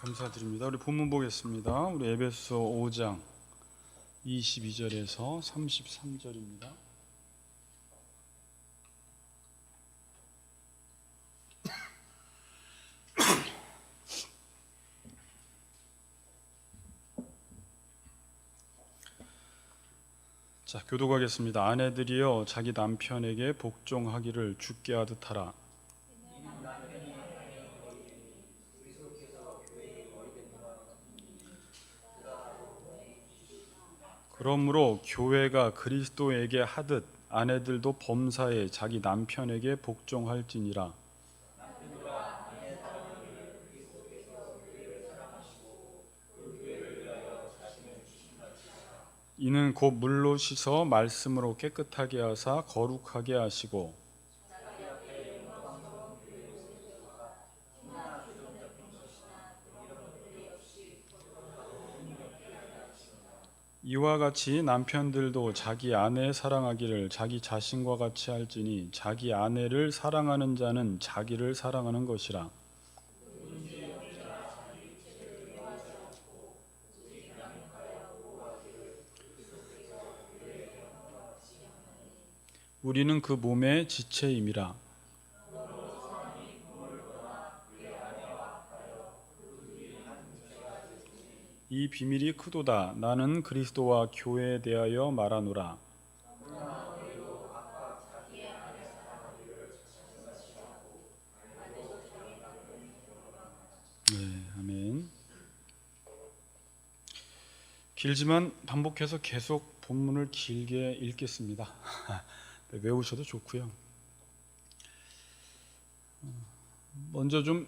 감사드립니다. 우리 본문 보겠습니다. 우리 에베소 5장 22절에서 33절입니다. 자, 교독하겠습니다. 아내들이여 자기 남편에게 복종하기를 주께 하듯 하라. 그러므로 교회가 그리스도에게 하듯 아내들도 범사에 자기 남편에게 복종할지니라. 이는 곧 물로 씻어 말씀으로 깨끗하게 하사 거룩하게 하시고 이와 같이 남편들도 자기 아내 사랑하기를 자기 자신과 같이 할지니 자기 아내를 사랑하는 자는 자기를 사랑하는 것이라. 우리는 그 몸의 지체임이라. 이 비밀이 크도다. 나는 그리스도와 교회에 대하여 말하노라. 네, 아멘. 길지만 반복해서 계속 본문을 길게 읽겠습니다. 외우셔도 좋고요. 먼저 좀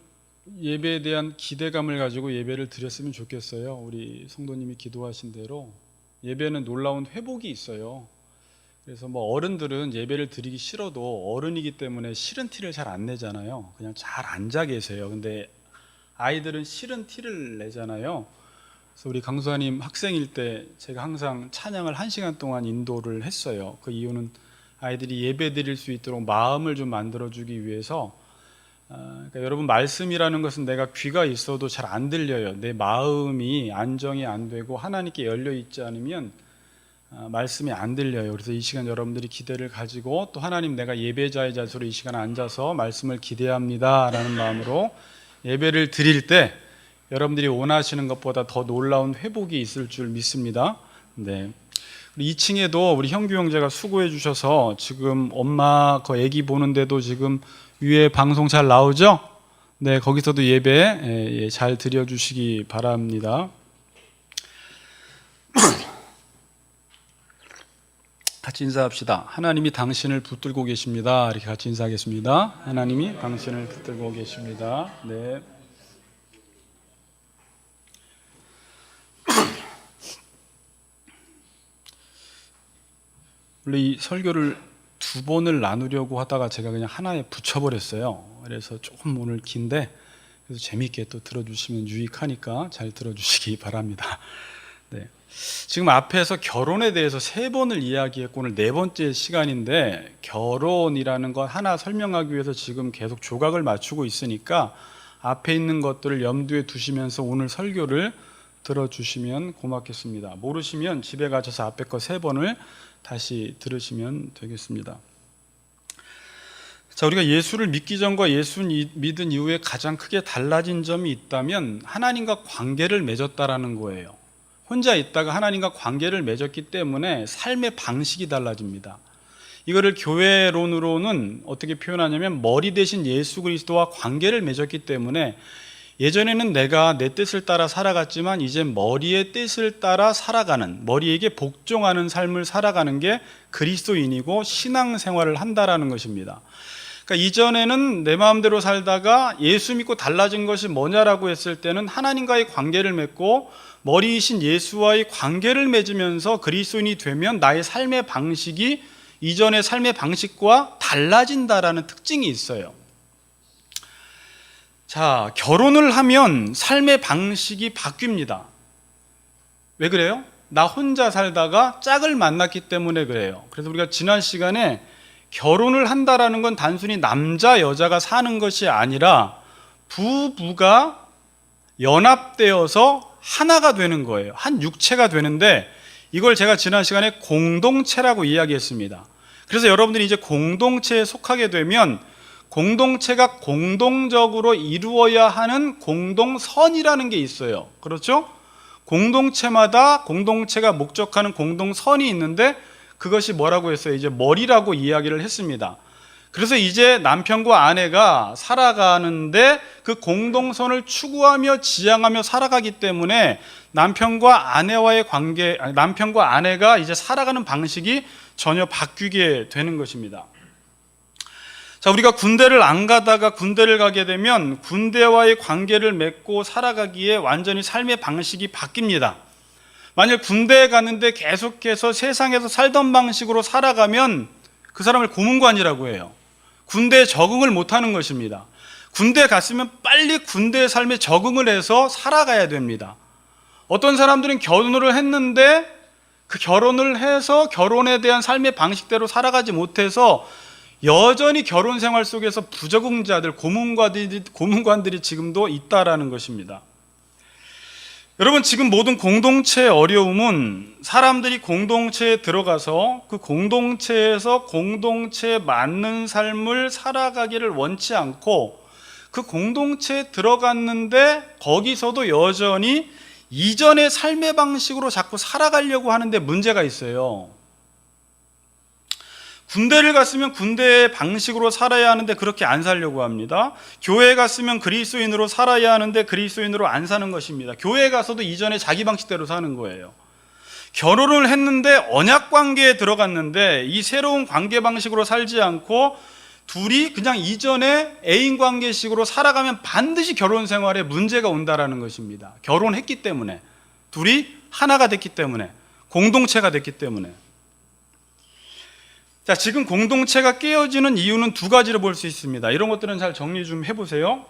예배에 대한 기대감을 가지고 예배를 드렸으면 좋겠어요. 우리 성도님이 기도하신 대로 예배는 놀라운 회복이 있어요. 그래서 어른들은 예배를 드리기 싫어도 어른이기 때문에 싫은 티를 잘 안 내잖아요. 그냥 잘 앉아 계세요. 근데 아이들은 싫은 티를 내잖아요. 그래서 우리 강수아님 학생일 때 제가 항상 찬양을 1시간 동안 인도를 했어요. 그 이유는 아이들이 예배 드릴 수 있도록 마음을 좀 만들어주기 위해서. 그러니까 여러분, 말씀이라는 것은 내가 귀가 있어도 잘 안 들려요. 내 마음이 안정이 안 되고 하나님께 열려 있지 않으면 말씀이 안 들려요. 그래서 이 시간 여러분들이 기대를 가지고 또 하나님, 내가 예배자의 자세로 이 시간 앉아서 말씀을 기대합니다 라는 마음으로 예배를 드릴 때 여러분들이 원하시는 것보다 더 놀라운 회복이 있을 줄 믿습니다. 네. 2층에도 우리 형규 형제가 수고해 주셔서 지금 엄마 그 아기 보는데도 지금 위에 방송 잘 나오죠? 네, 거기서도 예배 잘 드려주시기 바랍니다. 같이 인사합시다. 하나님이 당신을 붙들고 계십니다. 이렇게 같이 인사하겠습니다. 하나님이 당신을 붙들고 계십니다. 네. 원래 이 설교를 2번을 나누려고 하다가 제가 그냥 하나에 붙여버렸어요. 그래서 조금 오늘 긴데 그래서 재미있게 또 들어주시면 유익하니까 잘 들어주시기 바랍니다. 네. 지금 앞에서 결혼에 대해서 3번을 이야기했고 오늘 4번째 시간인데 결혼이라는 것 하나 설명하기 위해서 지금 계속 조각을 맞추고 있으니까 앞에 있는 것들을 염두에 두시면서 오늘 설교를 들어주시면 고맙겠습니다. 모르시면 집에 가셔서 앞에 거 3번을 다시 들으시면 되겠습니다. 자, 우리가 예수를 믿기 전과 예수 믿은 이후에 가장 크게 달라진 점이 있다면 하나님과 관계를 맺었다라는 거예요. 혼자 있다가 하나님과 관계를 맺었기 때문에 삶의 방식이 달라집니다. 이거를 교회론으로는 어떻게 표현하냐면 머리 대신 예수 그리스도와 관계를 맺었기 때문에 예전에는 내가 내 뜻을 따라 살아갔지만 이제 머리의 뜻을 따라 살아가는, 머리에게 복종하는 삶을 살아가는 게 그리스도인이고 신앙생활을 한다라는 것입니다. 그러니까 이전에는 내 마음대로 살다가 예수 믿고 달라진 것이 뭐냐라고 했을 때는 하나님과의 관계를 맺고 머리이신 예수와의 관계를 맺으면서 그리스도인이 되면 나의 삶의 방식이 이전의 삶의 방식과 달라진다라는 특징이 있어요. 자, 결혼을 하면 삶의 방식이 바뀝니다. 왜 그래요? 나 혼자 살다가 짝을 만났기 때문에 그래요. 그래서 우리가 지난 시간에 결혼을 한다라는 건 단순히 남자 여자가 사는 것이 아니라 부부가 연합되어서 하나가 되는 거예요. 한 육체가 되는데 이걸 제가 지난 시간에 공동체라고 이야기했습니다. 그래서 여러분들이 이제 공동체에 속하게 되면 공동체가 공동적으로 이루어야 하는 공동선이라는 게 있어요. 그렇죠? 공동체마다 공동체가 목적하는 공동선이 있는데 그것이 뭐라고 했어요? 이제 머리라고 이야기를 했습니다. 그래서 이제 남편과 아내가 살아가는데 그 공동선을 추구하며 지향하며 살아가기 때문에 남편과 아내와의 관계, 남편과 아내가 이제 살아가는 방식이 전혀 바뀌게 되는 것입니다. 자, 우리가 군대를 안 가다가 군대를 가게 되면 군대와의 관계를 맺고 살아가기에 완전히 삶의 방식이 바뀝니다. 만약 군대에 갔는데 계속해서 세상에서 살던 방식으로 살아가면 그 사람을 고문관이라고 해요. 군대에 적응을 못하는 것입니다. 군대에 갔으면 빨리 군대의 삶에 적응을 해서 살아가야 됩니다. 어떤 사람들은 결혼을 했는데 그 결혼을 해서 결혼에 대한 삶의 방식대로 살아가지 못해서 여전히 결혼 생활 속에서 부적응자들, 고문관들이 지금도 있다라는 것입니다. 여러분, 지금 모든 공동체의 어려움은 사람들이 공동체에 들어가서 그 공동체에서 공동체에 맞는 삶을 살아가기를 원치 않고 그 공동체에 들어갔는데 거기서도 여전히 이전의 삶의 방식으로 자꾸 살아가려고 하는데 문제가 있어요. 군대를 갔으면 군대의 방식으로 살아야 하는데 그렇게 안 살려고 합니다. 교회에 갔으면 그리스도인으로 살아야 하는데 그리스도인으로 안 사는 것입니다. 교회에 가서도 이전에 자기 방식대로 사는 거예요. 결혼을 했는데 언약 관계에 들어갔는데 이 새로운 관계 방식으로 살지 않고 둘이 그냥 이전에 애인 관계식으로 살아가면 반드시 결혼 생활에 문제가 온다라는 것입니다. 결혼했기 때문에, 둘이 하나가 됐기 때문에, 공동체가 됐기 때문에. 자, 지금 공동체가 깨어지는 이유는 두 가지로 볼 수 있습니다. 이런 것들은 잘 정리 좀 해보세요.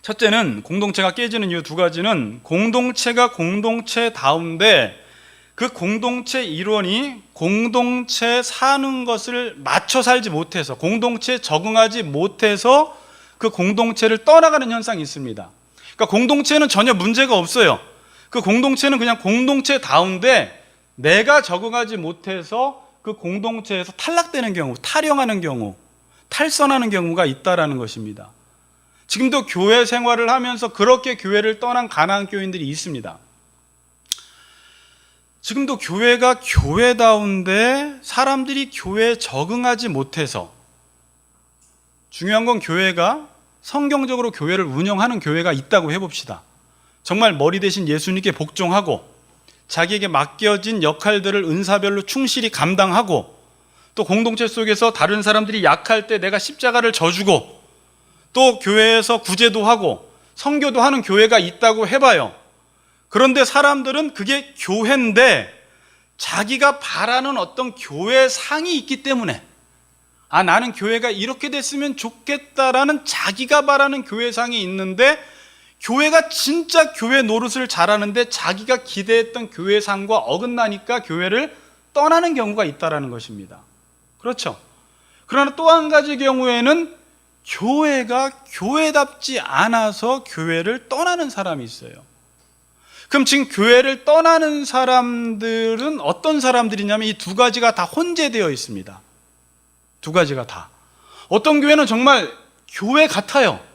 첫째는 공동체가 깨지는 이유 두 가지는 공동체가 공동체다운데 그 공동체 일원이 공동체 사는 것을 맞춰 살지 못해서, 공동체에 적응하지 못해서 그 공동체를 떠나가는 현상이 있습니다. 그러니까 공동체는 전혀 문제가 없어요. 그 공동체는 그냥 공동체다운데 내가 적응하지 못해서 그 공동체에서 탈락되는 경우, 탈영하는 경우, 탈선하는 경우가 있다라는 것입니다. 지금도 교회 생활을 하면서 그렇게 교회를 떠난 가나안 교인들이 있습니다. 지금도 교회가 교회다운데 사람들이 교회에 적응하지 못해서, 중요한 건 교회가 성경적으로 교회를 운영하는 교회가 있다고 해봅시다. 정말 머리 대신 예수님께 복종하고 자기에게 맡겨진 역할들을 은사별로 충실히 감당하고 또 공동체 속에서 다른 사람들이 약할 때 내가 십자가를 져주고 또 교회에서 구제도 하고 선교도 하는 교회가 있다고 해봐요. 그런데 사람들은 그게 교회인데 자기가 바라는 어떤 교회상이 있기 때문에 나는 교회가 이렇게 됐으면 좋겠다라는 자기가 바라는 교회상이 있는데 교회가 진짜 교회 노릇을 잘하는데 자기가 기대했던 교회상과 어긋나니까 교회를 떠나는 경우가 있다는 것입니다. 그렇죠? 그러나 또 한 가지 경우에는 교회가 교회답지 않아서 교회를 떠나는 사람이 있어요. 그럼 지금 교회를 떠나는 사람들은 어떤 사람들이냐면 이 두 가지가 다 혼재되어 있습니다. 두 가지가 다. 어떤 교회는 정말 교회 같아요.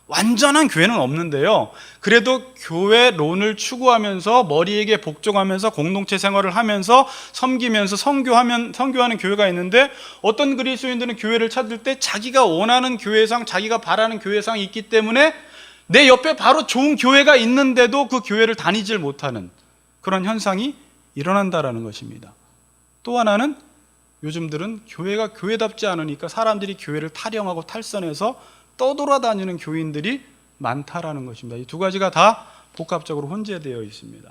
완전한 교회는 없는데요. 그래도 교회론을 추구하면서 머리에게 복종하면서 공동체 생활을 하면서 섬기면서 선교하는 교회가 있는데 어떤 그리스도인들은 교회를 찾을 때 자기가 원하는 교회상, 자기가 바라는 교회상이 있기 때문에 내 옆에 바로 좋은 교회가 있는데도 그 교회를 다니질 못하는 그런 현상이 일어난다라는 것입니다. 또 하나는 요즘들은 교회가 교회답지 않으니까 사람들이 교회를 탈영하고 탈선해서 떠돌아다니는 교인들이 많다라는 것입니다. 이 두 가지가 다 복합적으로 혼재되어 있습니다.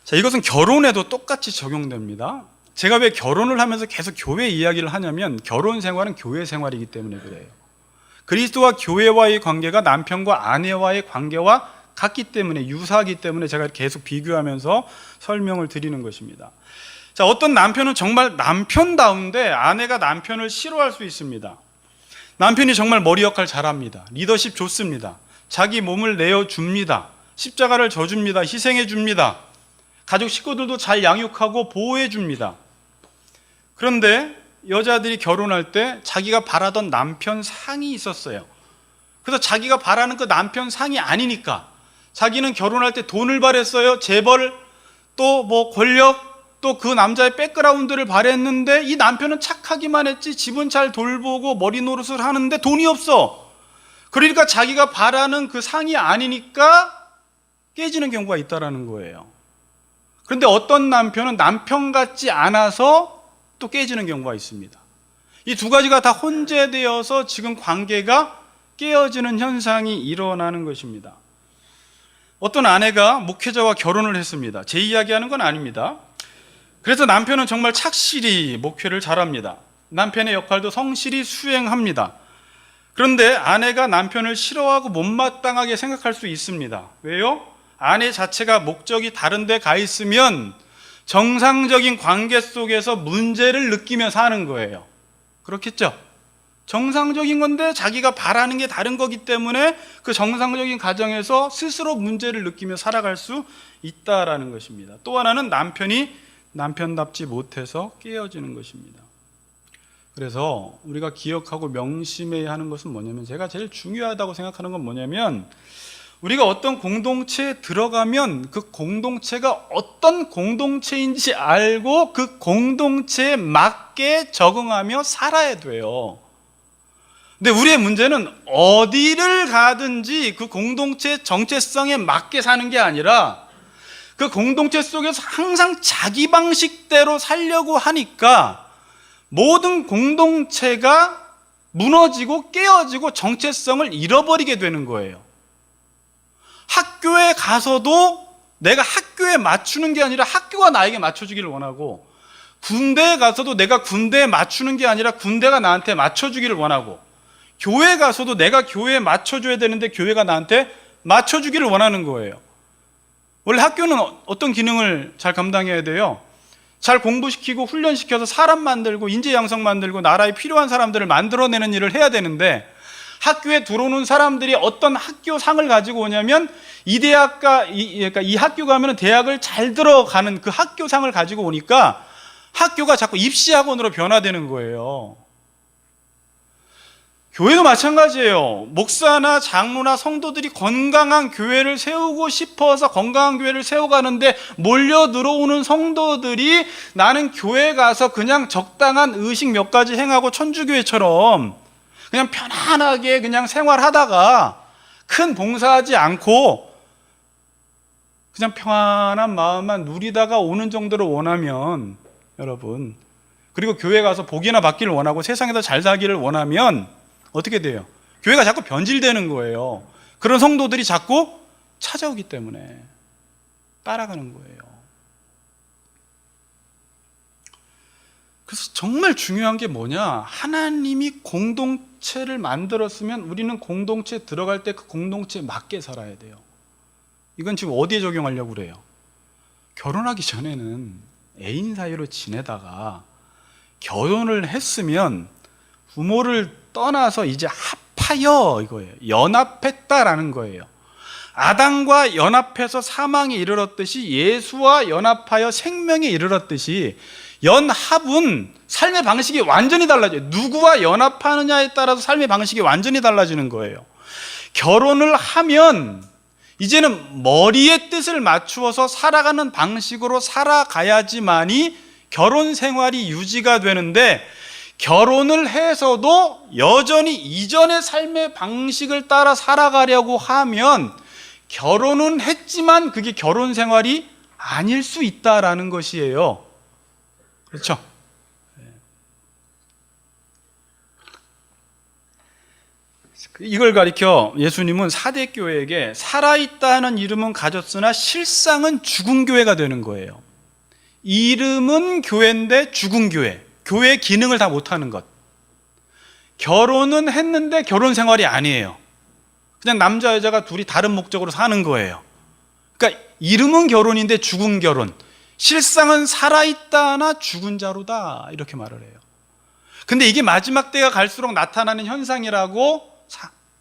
자, 이것은 결혼에도 똑같이 적용됩니다. 제가 왜 결혼을 하면서 계속 교회 이야기를 하냐면 결혼 생활은 교회 생활이기 때문에 그래요. 그리스도와 교회와의 관계가 남편과 아내와의 관계와 같기 때문에, 유사하기 때문에 제가 계속 비교하면서 설명을 드리는 것입니다. 자, 어떤 남편은 정말 남편다운데 아내가 남편을 싫어할 수 있습니다. 남편이 정말 머리 역할 잘합니다. 리더십 좋습니다. 자기 몸을 내어줍니다. 십자가를 져줍니다. 희생해줍니다. 가족 식구들도 잘 양육하고 보호해줍니다. 그런데 여자들이 결혼할 때 자기가 바라던 남편 상이 있었어요. 그래서 자기가 바라는 그 남편 상이 아니니까 자기는 결혼할 때 돈을 바랬어요. 재벌, 또 뭐 권력, 또 그 남자의 백그라운드를 바랬는데 이 남편은 착하기만 했지 집은 잘 돌보고 머리 노릇을 하는데 돈이 없어. 그러니까 자기가 바라는 그 상이 아니니까 깨지는 경우가 있다라는 거예요. 그런데 어떤 남편은 남편 같지 않아서 또 깨지는 경우가 있습니다. 이 두 가지가 다 혼재되어서 지금 관계가 깨어지는 현상이 일어나는 것입니다. 어떤 아내가 목회자와 결혼을 했습니다. 제 이야기하는 건 아닙니다. 그래서 남편은 정말 착실히 목회를 잘합니다. 남편의 역할도 성실히 수행합니다. 그런데 아내가 남편을 싫어하고 못마땅하게 생각할 수 있습니다. 왜요? 아내 자체가 목적이 다른 데 가 있으면 정상적인 관계 속에서 문제를 느끼며 사는 거예요. 그렇겠죠? 정상적인 건데 자기가 바라는 게 다른 거기 때문에 그 정상적인 가정에서 스스로 문제를 느끼며 살아갈 수 있다라는 것입니다. 또 하나는 남편이 남편답지 못해서 깨어지는 것입니다. 그래서 우리가 기억하고 명심해야 하는 것은 뭐냐면, 제가 제일 중요하다고 생각하는 건 뭐냐면, 우리가 어떤 공동체에 들어가면 그 공동체가 어떤 공동체인지 알고 그 공동체에 맞게 적응하며 살아야 돼요. 근데 우리의 문제는 어디를 가든지 그 공동체의 정체성에 맞게 사는 게 아니라 그 공동체 속에서 항상 자기 방식대로 살려고 하니까 모든 공동체가 무너지고 깨어지고 정체성을 잃어버리게 되는 거예요. 학교에 가서도 내가 학교에 맞추는 게 아니라 학교가 나에게 맞춰주기를 원하고, 군대에 가서도 내가 군대에 맞추는 게 아니라 군대가 나한테 맞춰주기를 원하고, 교회 가서도 내가 교회에 맞춰줘야 되는데 교회가 나한테 맞춰주기를 원하는 거예요. 원래 학교는 어떤 기능을 잘 감당해야 돼요? 잘 공부시키고 훈련시켜서 사람 만들고 인재 양성 만들고 나라에 필요한 사람들을 만들어내는 일을 해야 되는데, 학교에 들어오는 사람들이 어떤 학교 상을 가지고 오냐면 이 대학과 그러니까 이 학교 가면은 대학을 잘 들어가는 그 학교 상을 가지고 오니까 학교가 자꾸 입시학원으로 변화되는 거예요. 교회도 마찬가지예요. 목사나 장로나 성도들이 건강한 교회를 세우고 싶어서 건강한 교회를 세워가는데 몰려 들어오는 성도들이 나는 교회 가서 그냥 적당한 의식 몇 가지 행하고 천주교회처럼 그냥 편안하게 그냥 생활하다가 큰 봉사하지 않고 그냥 평안한 마음만 누리다가 오는 정도로 원하면, 여러분, 그리고 교회 가서 복이나 받기를 원하고 세상에서 잘 살기를 원하면 어떻게 돼요? 교회가 자꾸 변질되는 거예요. 그런 성도들이 자꾸 찾아오기 때문에 따라가는 거예요. 그래서 정말 중요한 게 뭐냐? 하나님이 공동체를 만들었으면 우리는 공동체에 들어갈 때 그 공동체에 맞게 살아야 돼요. 이건 지금 어디에 적용하려고 그래요? 결혼하기 전에는 애인 사이로 지내다가 결혼을 했으면 부모를 떠나서 이제 합하여 이거예요. 연합했다라는 거예요. 아담과 연합해서 사망에 이르렀듯이 예수와 연합하여 생명에 이르렀듯이 연합은 삶의 방식이 완전히 달라져요. 누구와 연합하느냐에 따라서 삶의 방식이 완전히 달라지는 거예요. 결혼을 하면 이제는 머리의 뜻을 맞추어서 살아가는 방식으로 살아가야지만이 결혼 생활이 유지가 되는데, 결혼을 해서도 여전히 이전의 삶의 방식을 따라 살아가려고 하면 결혼은 했지만 그게 결혼 생활이 아닐 수 있다라는 것이에요. 그렇죠? 이걸 가리켜 예수님은 사대 교회에게 살아있다는 이름은 가졌으나 실상은 죽은 교회가 되는 거예요. 이름은 교회인데 죽은 교회, 교회의 기능을 다 못하는 것. 결혼은 했는데 결혼 생활이 아니에요. 그냥 남자 여자가 둘이 다른 목적으로 사는 거예요. 그러니까 이름은 결혼인데 죽은 결혼, 실상은 살아있다나 죽은 자로다, 이렇게 말을 해요. 근데 이게 마지막 때가 갈수록 나타나는 현상이라고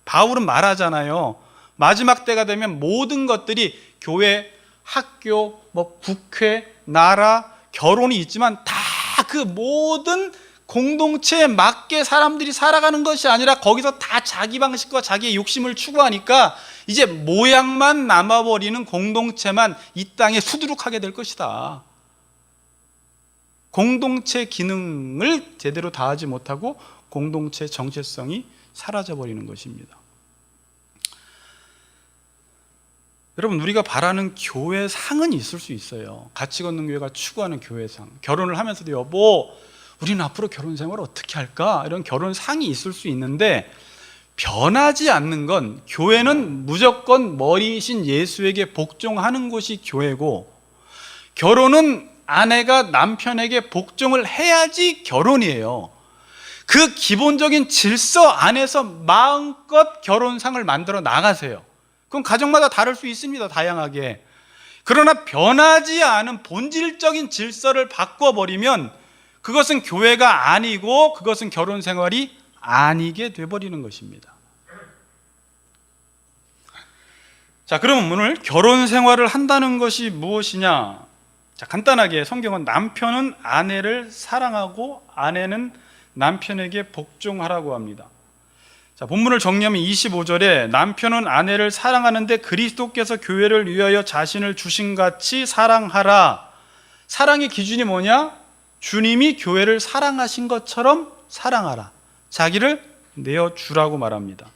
바울은 말하잖아요. 마지막 때가 되면 모든 것들이 교회, 학교, 국회, 나라, 결혼이 있지만 다 그 모든 공동체에 맞게 사람들이 살아가는 것이 아니라 거기서 다 자기 방식과 자기의 욕심을 추구하니까 이제 모양만 남아버리는 공동체만 이 땅에 수두룩하게 될 것이다. 공동체 기능을 제대로 다하지 못하고 공동체 정체성이 사라져버리는 것입니다. 여러분, 우리가 바라는 교회상은 있을 수 있어요. 가치 걷는 교회가 추구하는 교회상. 결혼을 하면서도 여보, 우리는 앞으로 결혼 생활을 어떻게 할까? 이런 결혼상이 있을 수 있는데 변하지 않는 건 교회는 무조건 머리이신 예수에게 복종하는 것이 교회고, 결혼은 아내가 남편에게 복종을 해야지 결혼이에요. 그 기본적인 질서 안에서 마음껏 결혼상을 만들어 나가세요. 그건 가정마다 다를 수 있습니다. 다양하게. 그러나 변하지 않은 본질적인 질서를 바꿔버리면 그것은 교회가 아니고 그것은 결혼 생활이 아니게 돼버리는 것입니다. 자, 그럼 오늘 결혼 생활을 한다는 것이 무엇이냐? 자, 간단하게 성경은 남편은 아내를 사랑하고 아내는 남편에게 복종하라고 합니다. 자, 본문을 정리하면 25절에 남편은 아내를 사랑하는데 그리스도께서 교회를 위하여 자신을 주신같이 사랑하라. 사랑의 기준이 뭐냐? 주님이 교회를 사랑하신 것처럼 사랑하라. 자기를 내어주라고 말합니다.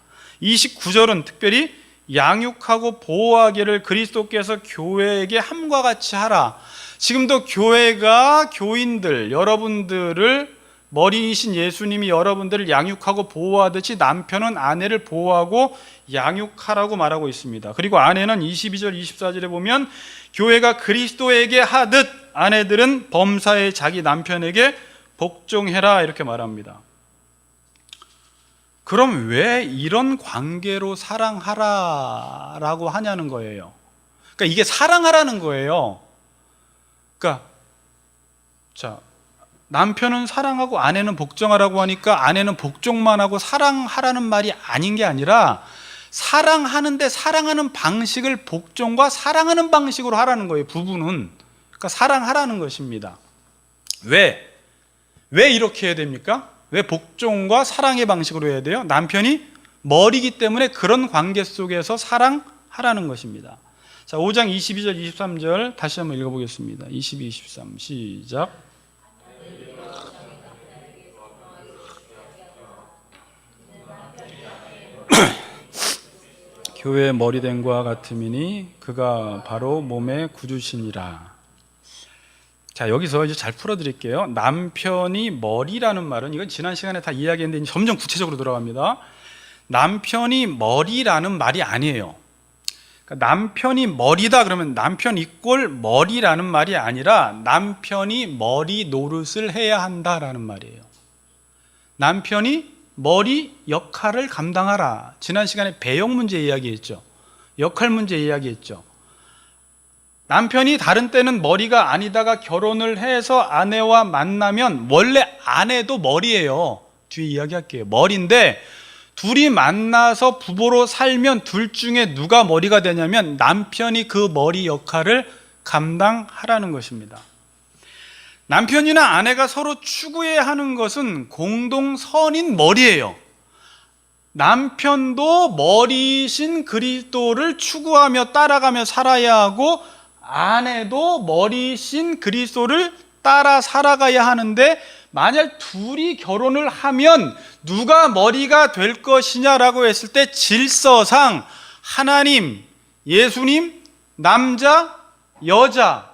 29절은 특별히 양육하고 보호하기를 그리스도께서 교회에게 함과 같이 하라. 지금도 교회가 교인들, 여러분들을, 머리이신 예수님이 여러분들을 양육하고 보호하듯이 남편은 아내를 보호하고 양육하라고 말하고 있습니다. 그리고 아내는 22절 24절에 보면 교회가 그리스도에게 하듯 아내들은 범사에 자기 남편에게 복종해라 이렇게 말합니다. 그럼 왜 이런 관계로 사랑하라라고 하냐는 거예요. 그러니까 이게 사랑하라는 거예요. 그러니까 자, 남편은 사랑하고 아내는 복종하라고 하니까 아내는 복종만 하고 사랑하라는 말이 아닌 게 아니라 사랑하는데 사랑하는 방식을 복종과 사랑하는 방식으로 하라는 거예요. 부부는. 그러니까 사랑하라는 것입니다. 왜 이렇게 해야 됩니까? 왜 복종과 사랑의 방식으로 해야 돼요? 남편이 머리이기 때문에 그런 관계 속에서 사랑하라는 것입니다. 자, 5장 22절 23절 다시 한번 읽어보겠습니다. 22, 23 시작. 교회의 머리됨과 같음이니 그가 바로 몸의 구주시니라. 자, 여기서 이제 잘 풀어드릴게요. 남편이 머리라는 말은, 이건 지난 시간에 다 이야기했는데 점점 구체적으로 들어갑니다. 남편이 머리라는 말이 아니에요. 그러니까 남편이 머리다 그러면 남편 이꼴 머리라는 말이 아니라 남편이 머리 노릇을 해야 한다라는 말이에요. 남편이 머리 역할을 감당하라. 지난 시간에 배역 문제 이야기했죠. 역할 문제 이야기했죠. 남편이 다른 때는 머리가 아니다가 결혼을 해서 아내와 만나면 원래 아내도 머리예요. 뒤에 이야기할게요. 머리인데 둘이 만나서 부부로 살면 둘 중에 누가 머리가 되냐면 남편이 그 머리 역할을 감당하라는 것입니다. 남편이나 아내가 서로 추구해야 하는 것은 공동선인 머리예요. 남편도 머리이신 그리스도를 추구하며 따라가며 살아야 하고 아내도 머리이신 그리스도를 따라 살아가야 하는데, 만약 둘이 결혼을 하면 누가 머리가 될 것이냐라고 했을 때 질서상 하나님, 예수님, 남자, 여자,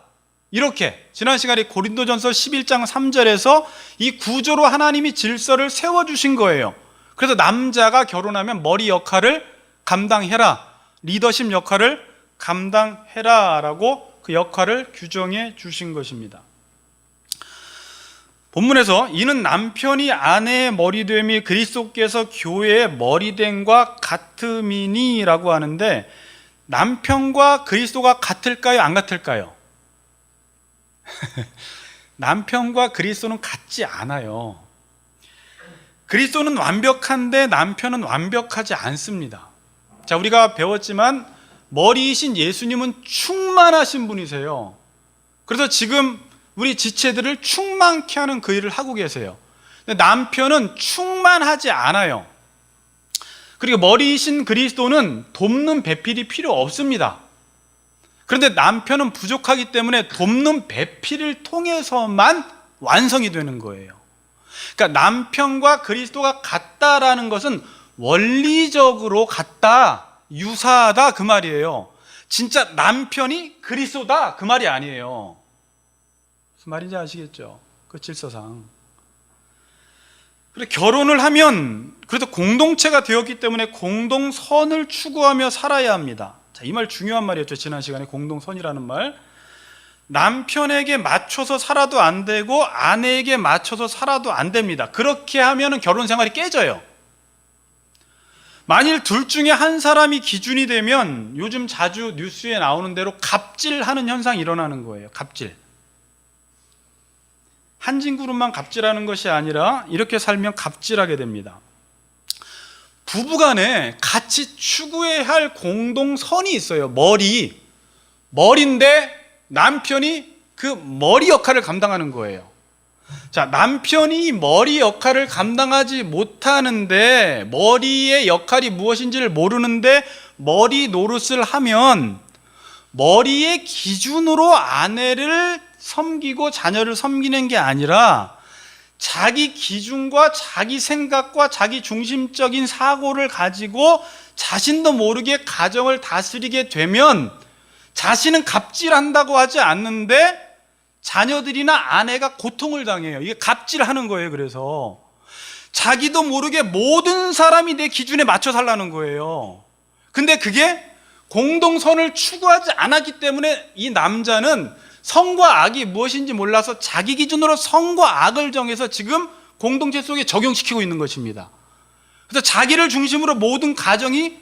이렇게 지난 시간에 고린도전서 11장 3절에서 이 구조로 하나님이 질서를 세워주신 거예요. 그래서 남자가 결혼하면 머리 역할을 감당해라, 리더십 역할을 감당해라 라고 그 역할을 규정해 주신 것입니다. 본문에서 이는 남편이 아내의 머리됨이 그리스도께서 교회의 머리됨과 같음이니 라고 하는데, 남편과 그리스도가 같을까요? 안 같을까요? 남편과 그리스도는 같지 않아요. 그리스도는 완벽한데 남편은 완벽하지 않습니다. 자, 우리가 배웠지만 머리이신 예수님은 충만하신 분이세요. 그래서 지금 우리 지체들을 충만케 하는 그 일을 하고 계세요. 근데 남편은 충만하지 않아요. 그리고 머리이신 그리스도는 돕는 배필이 필요 없습니다. 그런데 남편은 부족하기 때문에 돕는 배필을 통해서만 완성이 되는 거예요. 그러니까 남편과 그리스도가 같다라는 것은 원리적으로 같다, 유사하다 그 말이에요. 진짜 남편이 그리스도다 그 말이 아니에요. 무슨 말인지 아시겠죠? 그 질서상. 그래, 결혼을 하면 그래도 공동체가 되었기 때문에 공동선을 추구하며 살아야 합니다. 자, 이 말 중요한 말이었죠. 지난 시간에 공동선이라는 말. 남편에게 맞춰서 살아도 안 되고 아내에게 맞춰서 살아도 안 됩니다. 그렇게 하면 결혼 생활이 깨져요. 만일 둘 중에 한 사람이 기준이 되면 요즘 자주 뉴스에 나오는 대로 갑질하는 현상이 일어나는 거예요. 갑질. 한 진그룹만 갑질하는 것이 아니라 이렇게 살면 갑질하게 됩니다. 부부간에 같이 추구해야 할 공동선이 있어요. 머리인데 남편이 그 머리 역할을 감당하는 거예요. 자, 남편이 머리 역할을 감당하지 못하는데, 머리의 역할이 무엇인지를 모르는데 머리 노릇을 하면 머리의 기준으로 아내를 섬기고 자녀를 섬기는 게 아니라 자기 기준과 자기 생각과 자기 중심적인 사고를 가지고 자신도 모르게 가정을 다스리게 되면 자신은 갑질한다고 하지 않는데 자녀들이나 아내가 고통을 당해요. 이게 갑질하는 거예요. 그래서 자기도 모르게 모든 사람이 내 기준에 맞춰 살라는 거예요. 근데 그게 공동선을 추구하지 않았기 때문에 이 남자는 선과 악이 무엇인지 몰라서 자기 기준으로 선과 악을 정해서 지금 공동체 속에 적용시키고 있는 것입니다. 그래서 자기를 중심으로 모든 가정이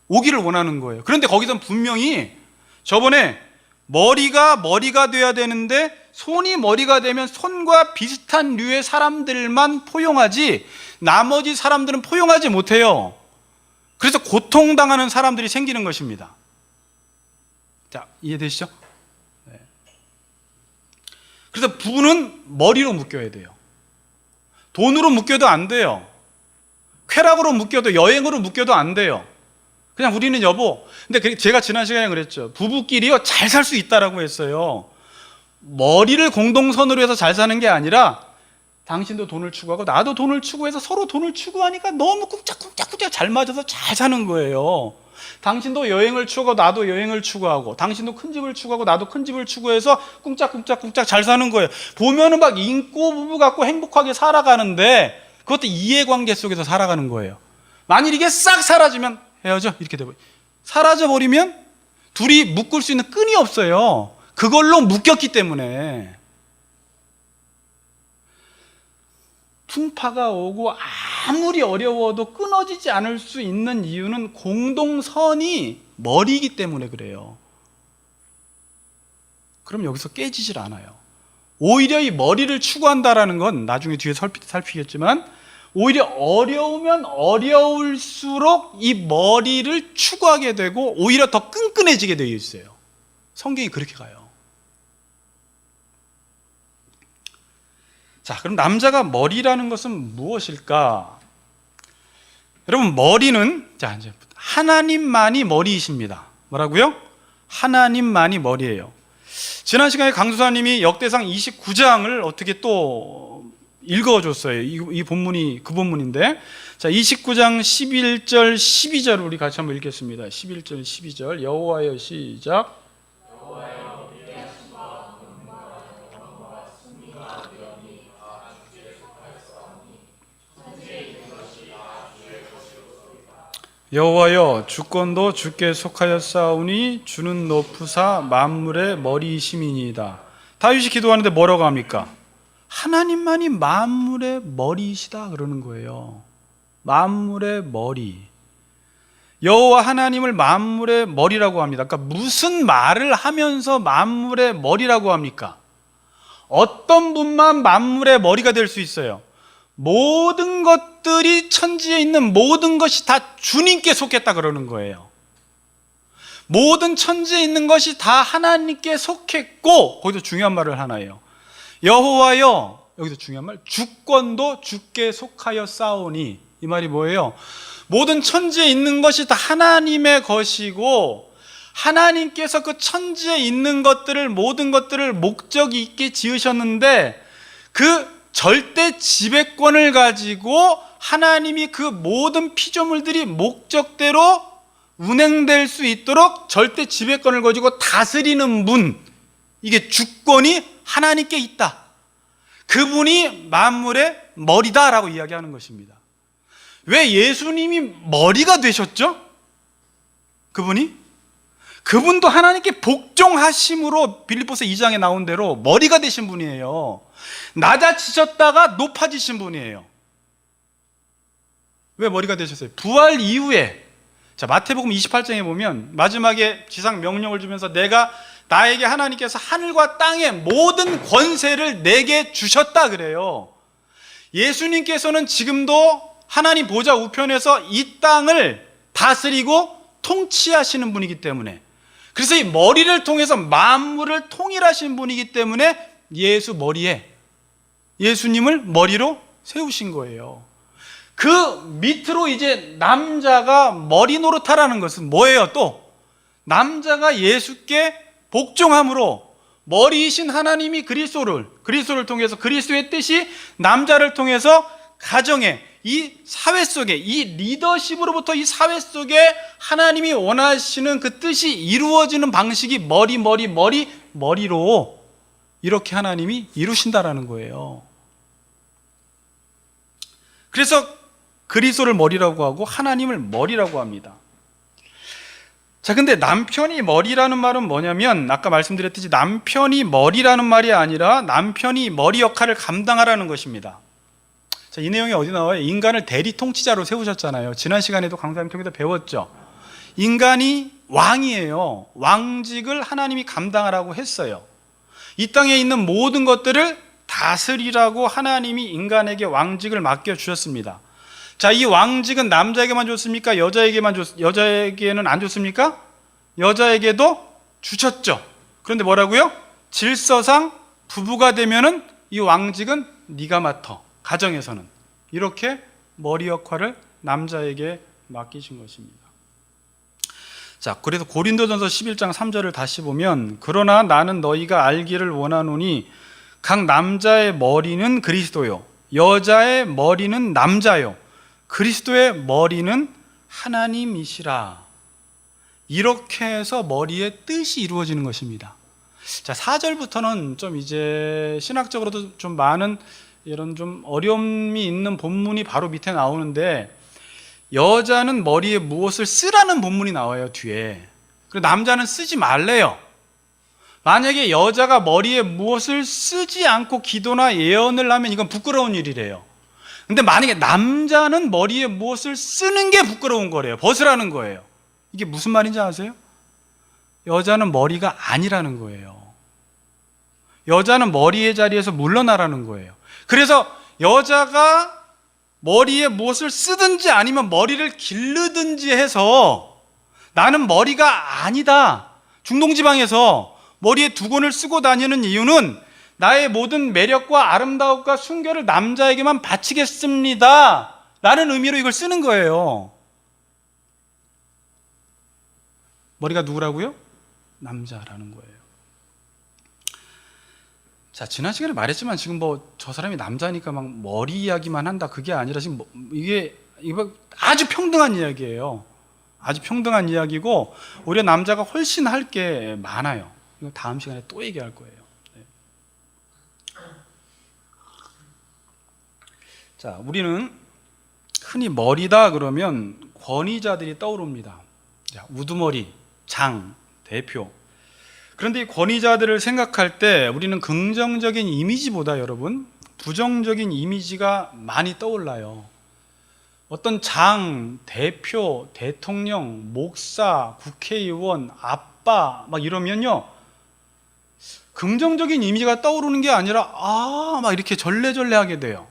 오기를 원하는 거예요. 그런데 거기서 분명히 저번에 머리가 돼야 되는데 손이 머리가 되면 손과 비슷한 류의 사람들만 포용하지 나머지 사람들은 포용하지 못해요. 그래서 고통당하는 사람들이 생기는 것입니다. 자, 이해되시죠? 네. 그래서 부부는 머리로 묶여야 돼요. 돈으로 묶여도 안 돼요. 쾌락으로 묶여도, 여행으로 묶여도 안 돼요. 그냥 우리는 여보. 근데 제가 지난 시간에 그랬죠. 부부끼리요 잘 살 수 있다라고 했어요. 머리를 공동선으로 해서 잘 사는 게 아니라 당신도 돈을 추구하고 나도 돈을 추구해서 서로 돈을 추구하니까 너무 쿵짝쿵짝 잘 맞아서 잘 사는 거예요. 당신도 여행을 추구하고 나도 여행을 추구하고, 당신도 큰 집을 추구하고 나도 큰 집을 추구해서 쿵짝쿵짝 잘 사는 거예요. 보면은 막 인고 부부 같고 행복하게 살아가는데 그것도 이해관계 속에서 살아가는 거예요. 만일 이게 싹 사라지면 헤어져 이렇게 되고, 사라져버리면 둘이 묶을 수 있는 끈이 없어요. 그걸로 묶였기 때문에. 풍파가 오고 아무리 어려워도 끊어지지 않을 수 있는 이유는 공동선이 머리이기 때문에 그래요. 그럼 여기서 깨지질 않아요. 오히려 이 머리를 추구한다라는 건 나중에 뒤에 살피겠지만 오히려 어려우면 어려울수록 이 머리를 추구하게 되고 오히려 더 끈끈해지게 되어 있어요. 성경이 그렇게 가요. 자, 그럼 남자가 머리라는 것은 무엇일까? 여러분, 머리는 이제 하나님만이 머리이십니다. 뭐라고요? 하나님만이 머리예요. 지난 시간에 강수사님이 역대상 29장을 어떻게 또 읽어줬어요. 이 본문이 그 본문인데, 자, 29장 11절 12절 우리 같이 한번 읽겠습니다. 11절 12절 여호와여 시작. 여호와여 주권도 주께 속하였사오니 주는 높으사 만물의 머리이심이니이다. 다윗이 기도하는데 뭐라고 합니까? 하나님만이 만물의 머리이시다 그러는 거예요. 만물의 머리. 여호와 하나님을 만물의 머리라고 합니다. 그러니까 무슨 말을 하면서 만물의 머리라고 합니까? 어떤 분만 만물의 머리가 될 수 있어요? 모든 것들이 천지에 있는 모든 것이 다 주님께 속했다 그러는 거예요. 모든 천지에 있는 것이 다 하나님께 속했고, 거기서 중요한 말을 하나 해요. 여호와여, 여기서 중요한 말, 주권도 주께 속하여 싸우니. 이 말이 뭐예요? 모든 천지에 있는 것이 다 하나님의 것이고, 하나님께서 그 천지에 있는 것들을, 모든 것들을 목적 있게 지으셨는데, 그 절대 지배권을 가지고 하나님이 그 모든 피조물들이 목적대로 운행될 수 있도록 절대 지배권을 가지고 다스리는 분, 이게 주권이 하나님께 있다. 그분이 만물의 머리다라고 이야기하는 것입니다. 왜 예수님이 머리가 되셨죠? 그분도 하나님께 복종하심으로 빌립보서 2장에 나온 대로 머리가 되신 분이에요. 낮아지셨다가 높아지신 분이에요. 왜 머리가 되셨어요? 부활 이후에, 자, 마태복음 28장에 보면 마지막에 지상 명령을 주면서 나에게 하나님께서 하늘과 땅의 모든 권세를 내게 주셨다 그래요. 예수님께서는 지금도 하나님 보좌 우편에서 이 땅을 다스리고 통치하시는 분이기 때문에, 그래서 이 머리를 통해서 만물을 통일하신 분이기 때문에 예수님을 머리로 세우신 거예요. 그 밑으로 이제 남자가 머리 노릇하라는 것은 뭐예요? 또 남자가 예수께 복종함으로 머리이신 하나님이 그리스도를 통해서 그리스도의 뜻이 남자를 통해서 가정에, 이 사회 속에, 이 리더십으로부터 이 사회 속에 하나님이 원하시는 그 뜻이 이루어지는 방식이 머리로 이렇게 하나님이 이루신다라는 거예요. 그래서 그리스도를 머리라고 하고 하나님을 머리라고 합니다. 자, 근데 남편이 머리라는 말은 뭐냐면, 아까 말씀드렸듯이 남편이 머리라는 말이 아니라 남편이 머리 역할을 감당하라는 것입니다. 자, 이 내용이 어디 나와요? 인간을 대리 통치자로 세우셨잖아요. 지난 시간에도 강사님 통해서 배웠죠. 인간이 왕이에요. 왕직을 하나님이 감당하라고 했어요. 이 땅에 있는 모든 것들을 다스리라고 하나님이 인간에게 왕직을 맡겨주셨습니다. 자, 이 왕직은 남자에게만 줬습니까? 여자에게는 안 줬습니까? 여자에게도 주셨죠. 그런데 뭐라고요? 질서상 부부가 되면은 이 왕직은 네가 맡아. 가정에서는. 이렇게 머리 역할을 남자에게 맡기신 것입니다. 자, 그래서 고린도전서 11장 3절을 다시 보면, 그러나 나는 너희가 알기를 원하노니 각 남자의 머리는 그리스도요, 여자의 머리는 남자요, 그리스도의 머리는 하나님이시라. 이렇게 해서 머리의 뜻이 이루어지는 것입니다. 자, 4절부터는 좀 이제 신학적으로도 좀 많은 이런 좀 어려움이 있는 본문이 바로 밑에 나오는데, 여자는 머리에 무엇을 쓰라는 본문이 나와요, 뒤에. 그리고 남자는 쓰지 말래요. 만약에 여자가 머리에 무엇을 쓰지 않고 기도나 예언을 하면 이건 부끄러운 일이래요. 근데 만약에 남자는 머리에 무엇을 쓰는 게 부끄러운 거래요. 벗으라는 거예요. 이게 무슨 말인지 아세요? 여자는 머리가 아니라는 거예요. 여자는 머리의 자리에서 물러나라는 거예요. 그래서 여자가 머리에 무엇을 쓰든지 아니면 머리를 기르든지 해서 나는 머리가 아니다, 중동지방에서 머리에 두건을 쓰고 다니는 이유는 나의 모든 매력과 아름다움과 순결을 남자에게만 바치겠습니다 라는 의미로 이걸 쓰는 거예요. 머리가 누구라고요? 남자라는 거예요. 자, 지난 시간에 말했지만 지금 저 사람이 남자니까 막 머리 이야기만 한다, 그게 아니라 지금 이게 아주 평등한 이야기예요. 아주 평등한 이야기고, 오히려 남자가 훨씬 할 게 많아요. 이거 다음 시간에 또 얘기할 거예요. 네. 자, 우리는 흔히 머리다 그러면 권위자들이 떠오릅니다. 자, 우두머리, 장, 대표. 그런데 이 권위자들을 생각할 때 우리는 긍정적인 이미지보다 여러분, 부정적인 이미지가 많이 떠올라요. 어떤 장, 대표, 대통령, 목사, 국회의원, 아빠 막 이러면요, 긍정적인 이미지가 떠오르는 게 아니라 막 이렇게 절레절레하게 돼요.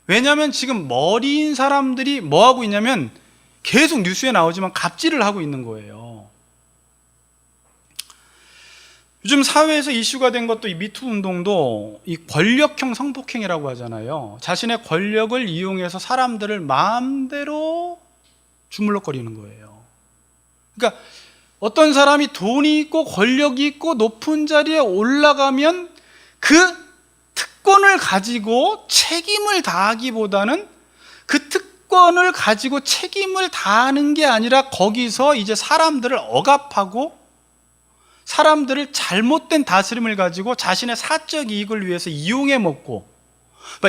왜냐하면 지금 머리인 사람들이 뭐 하고 있냐면 계속 뉴스에 나오지만 갑질을 하고 있는 거예요. 요즘 사회에서 이슈가 된 것도 이 미투 운동도 이 권력형 성폭행이라고 하잖아요. 자신의 권력을 이용해서 사람들을 마음대로 주물럭거리는 거예요. 그러니까 어떤 사람이 돈이 있고 권력이 있고 높은 자리에 올라가면 그 특권을 가지고 책임을 다하기보다는 그 특권을 가지고 책임을 다하는 게 아니라 거기서 이제 사람들을 억압하고 사람들을 잘못된 다스림을 가지고 자신의 사적 이익을 위해서 이용해 먹고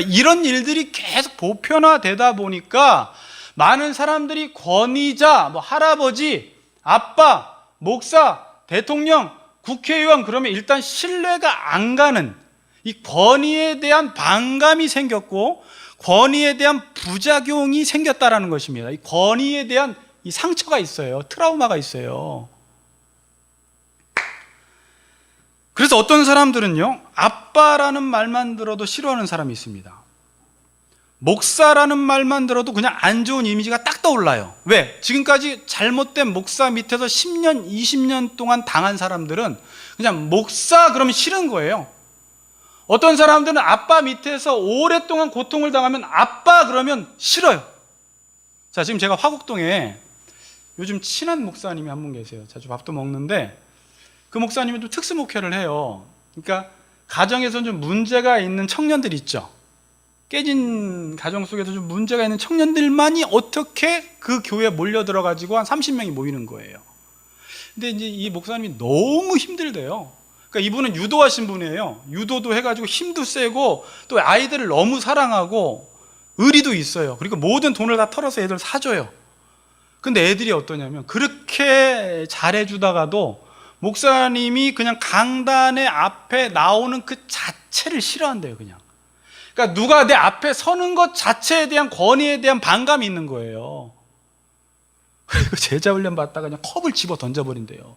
이런 일들이 계속 보편화되다 보니까 많은 사람들이 권위자, 할아버지, 아빠, 목사, 대통령, 국회의원 그러면 일단 신뢰가 안 가는 이 권위에 대한 반감이 생겼고 권위에 대한 부작용이 생겼다라는 것입니다. 이 권위에 대한 이 상처가 있어요. 트라우마가 있어요. 그래서 어떤 사람들은요, 아빠라는 말만 들어도 싫어하는 사람이 있습니다. 목사라는 말만 들어도 그냥 안 좋은 이미지가 딱 떠올라요. 왜? 지금까지 잘못된 목사 밑에서 10년, 20년 동안 당한 사람들은 그냥 목사 그러면 싫은 거예요. 어떤 사람들은 아빠 밑에서 오랫동안 고통을 당하면 아빠 그러면 싫어요. 자, 지금 제가 화곡동에 요즘 친한 목사님이 한 분 계세요. 자주 밥도 먹는데 그 목사님이 또 특수 목회를 해요. 그러니까 가정에서 좀 문제가 있는 청년들 있죠. 깨진 가정 속에서 좀 문제가 있는 청년들만이 어떻게 그 교회에 몰려 들어가지고 한 30명이 모이는 거예요. 근데 이제 이 목사님이 너무 힘들대요. 그러니까 이분은 유도하신 분이에요. 유도도 해가지고 힘도 세고 또 아이들을 너무 사랑하고 의리도 있어요. 그리고 모든 돈을 다 털어서 애들 사줘요. 근데 애들이 어떠냐면 그렇게 잘해주다가도 목사님이 그냥 강단의 앞에 나오는 그 자체를 싫어한대요. 그냥. 그러니까 누가 내 앞에 서는 것 자체에 대한 권위에 대한 반감이 있는 거예요. 그리고 제자 훈련 받다가 그냥 컵을 집어 던져버린대요.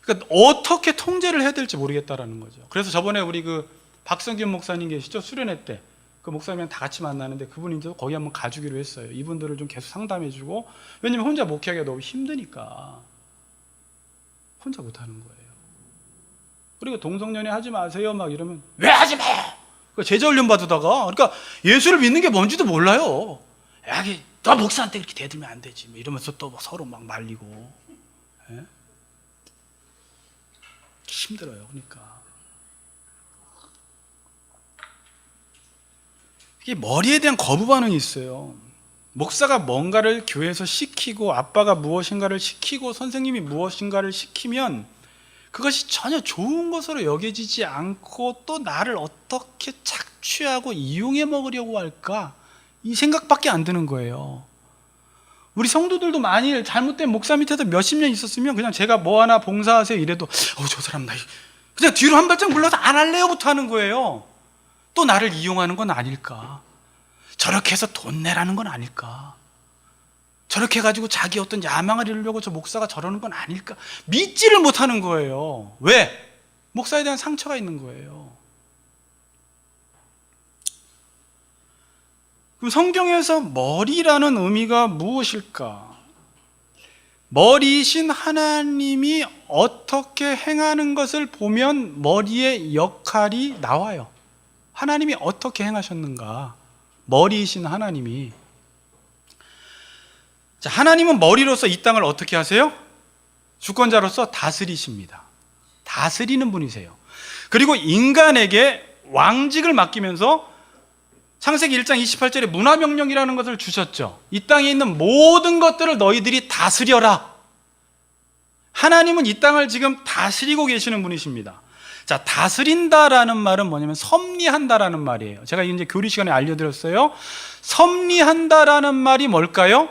그러니까 어떻게 통제를 해야 될지 모르겠다라는 거죠. 그래서 저번에 우리 그 박성균 목사님 계시죠? 수련회 때 그 목사님이랑 다 같이 만나는데 그분이 이제 거기 한번 가주기로 했어요. 이분들을 좀 계속 상담해주고, 왜냐면 혼자 목회하기가 너무 힘드니까 혼자 못하는 거예요. 그리고 동성연애 하지 마세요 막 이러면 왜 하지 마! 제자 훈련 받으다가, 그러니까 예수를 믿는 게 뭔지도 몰라요. 야, 너 목사한테 그렇게 대들면 안 되지 이러면서 또 서로 막 말리고. 예? 힘들어요. 그러니까 이게 머리에 대한 거부 반응이 있어요. 목사가 뭔가를 교회에서 시키고 아빠가 무엇인가를 시키고 선생님이 무엇인가를 시키면 그것이 전혀 좋은 것으로 여겨지지 않고 또 나를 어떻게 착취하고 이용해 먹으려고 할까, 이 생각밖에 안 드는 거예요. 우리 성도들도 만일 잘못된 목사 밑에서 몇십 년 있었으면 그냥 제가 뭐 하나 봉사하세요 이래도 저 사람 나 그냥 뒤로 한 발짝 물러서 안 할래요부터 하는 거예요. 또 나를 이용하는 건 아닐까, 저렇게 해서 돈 내라는 건 아닐까, 저렇게 해가지고 자기 어떤 야망을 이루려고 저 목사가 저러는 건 아닐까, 믿지를 못하는 거예요. 왜? 목사에 대한 상처가 있는 거예요. 그럼 성경에서 머리라는 의미가 무엇일까? 머리이신 하나님이 어떻게 행하는 것을 보면 머리의 역할이 나와요. 하나님이 어떻게 행하셨는가? 머리이신 하나님이. 자, 하나님은 머리로서 이 땅을 어떻게 하세요? 주권자로서 다스리십니다. 다스리는 분이세요. 그리고 인간에게 왕직을 맡기면서 창세기 1장 28절에 문화명령이라는 것을 주셨죠. 이 땅에 있는 모든 것들을 너희들이 다스려라. 하나님은 이 땅을 지금 다스리고 계시는 분이십니다. 자, 다스린다라는 말은 뭐냐면 섭리한다라는 말이에요. 제가 이제 교리 시간에 알려드렸어요. 섭리한다라는 말이 뭘까요?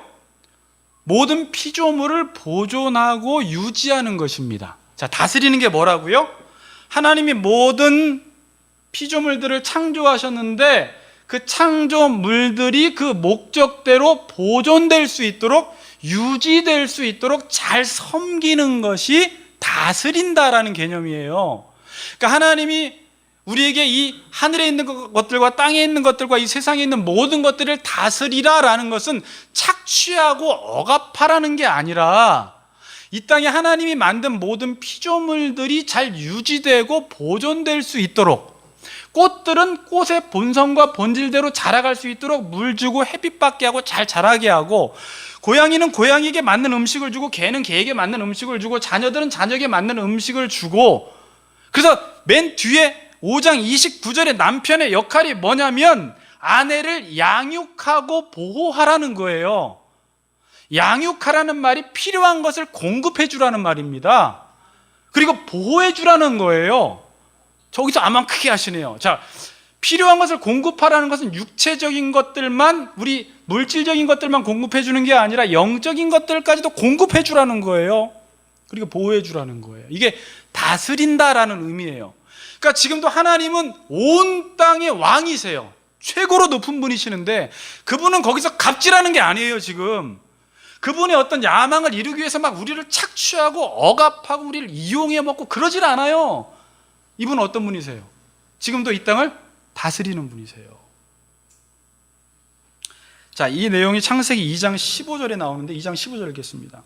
모든 피조물을 보존하고 유지하는 것입니다. 자, 다스리는 게 뭐라고요? 하나님이 모든 피조물들을 창조하셨는데 그 창조물들이 그 목적대로 보존될 수 있도록, 유지될 수 있도록 잘 섬기는 것이 다스린다라는 개념이에요. 그러니까 하나님이 우리에게 이 하늘에 있는 것들과 땅에 있는 것들과 이 세상에 있는 모든 것들을 다스리라라는 것은 착취하고 억압하라는 게 아니라 이 땅에 하나님이 만든 모든 피조물들이 잘 유지되고 보존될 수 있도록, 꽃들은 꽃의 본성과 본질대로 자라갈 수 있도록 물 주고 햇빛 받게 하고 잘 자라게 하고, 고양이는 고양이에게 맞는 음식을 주고 개는 개에게 맞는 음식을 주고 자녀들은 자녀에게 맞는 음식을 주고, 그래서 맨 뒤에 5장 29절에 남편의 역할이 뭐냐면 아내를 양육하고 보호하라는 거예요. 양육하라는 말이 필요한 것을 공급해 주라는 말입니다. 그리고 보호해 주라는 거예요. 저기서 아만 크게 하시네요. 자, 필요한 것을 공급하라는 것은 육체적인 것들만, 우리 물질적인 것들만 공급해 주는 게 아니라 영적인 것들까지도 공급해 주라는 거예요. 그리고 보호해 주라는 거예요. 이게 다스린다라는 의미예요. 그러니까 지금도 하나님은 온 땅의 왕이세요. 최고로 높은 분이시는데 그분은 거기서 갑질하는 게 아니에요. 지금 그분의 어떤 야망을 이루기 위해서 막 우리를 착취하고 억압하고 우리를 이용해 먹고 그러질 않아요. 이분은 어떤 분이세요? 지금도 이 땅을 다스리는 분이세요. 자, 이 내용이 창세기 2장 15절에 나오는데 2장 15절 읽겠습니다.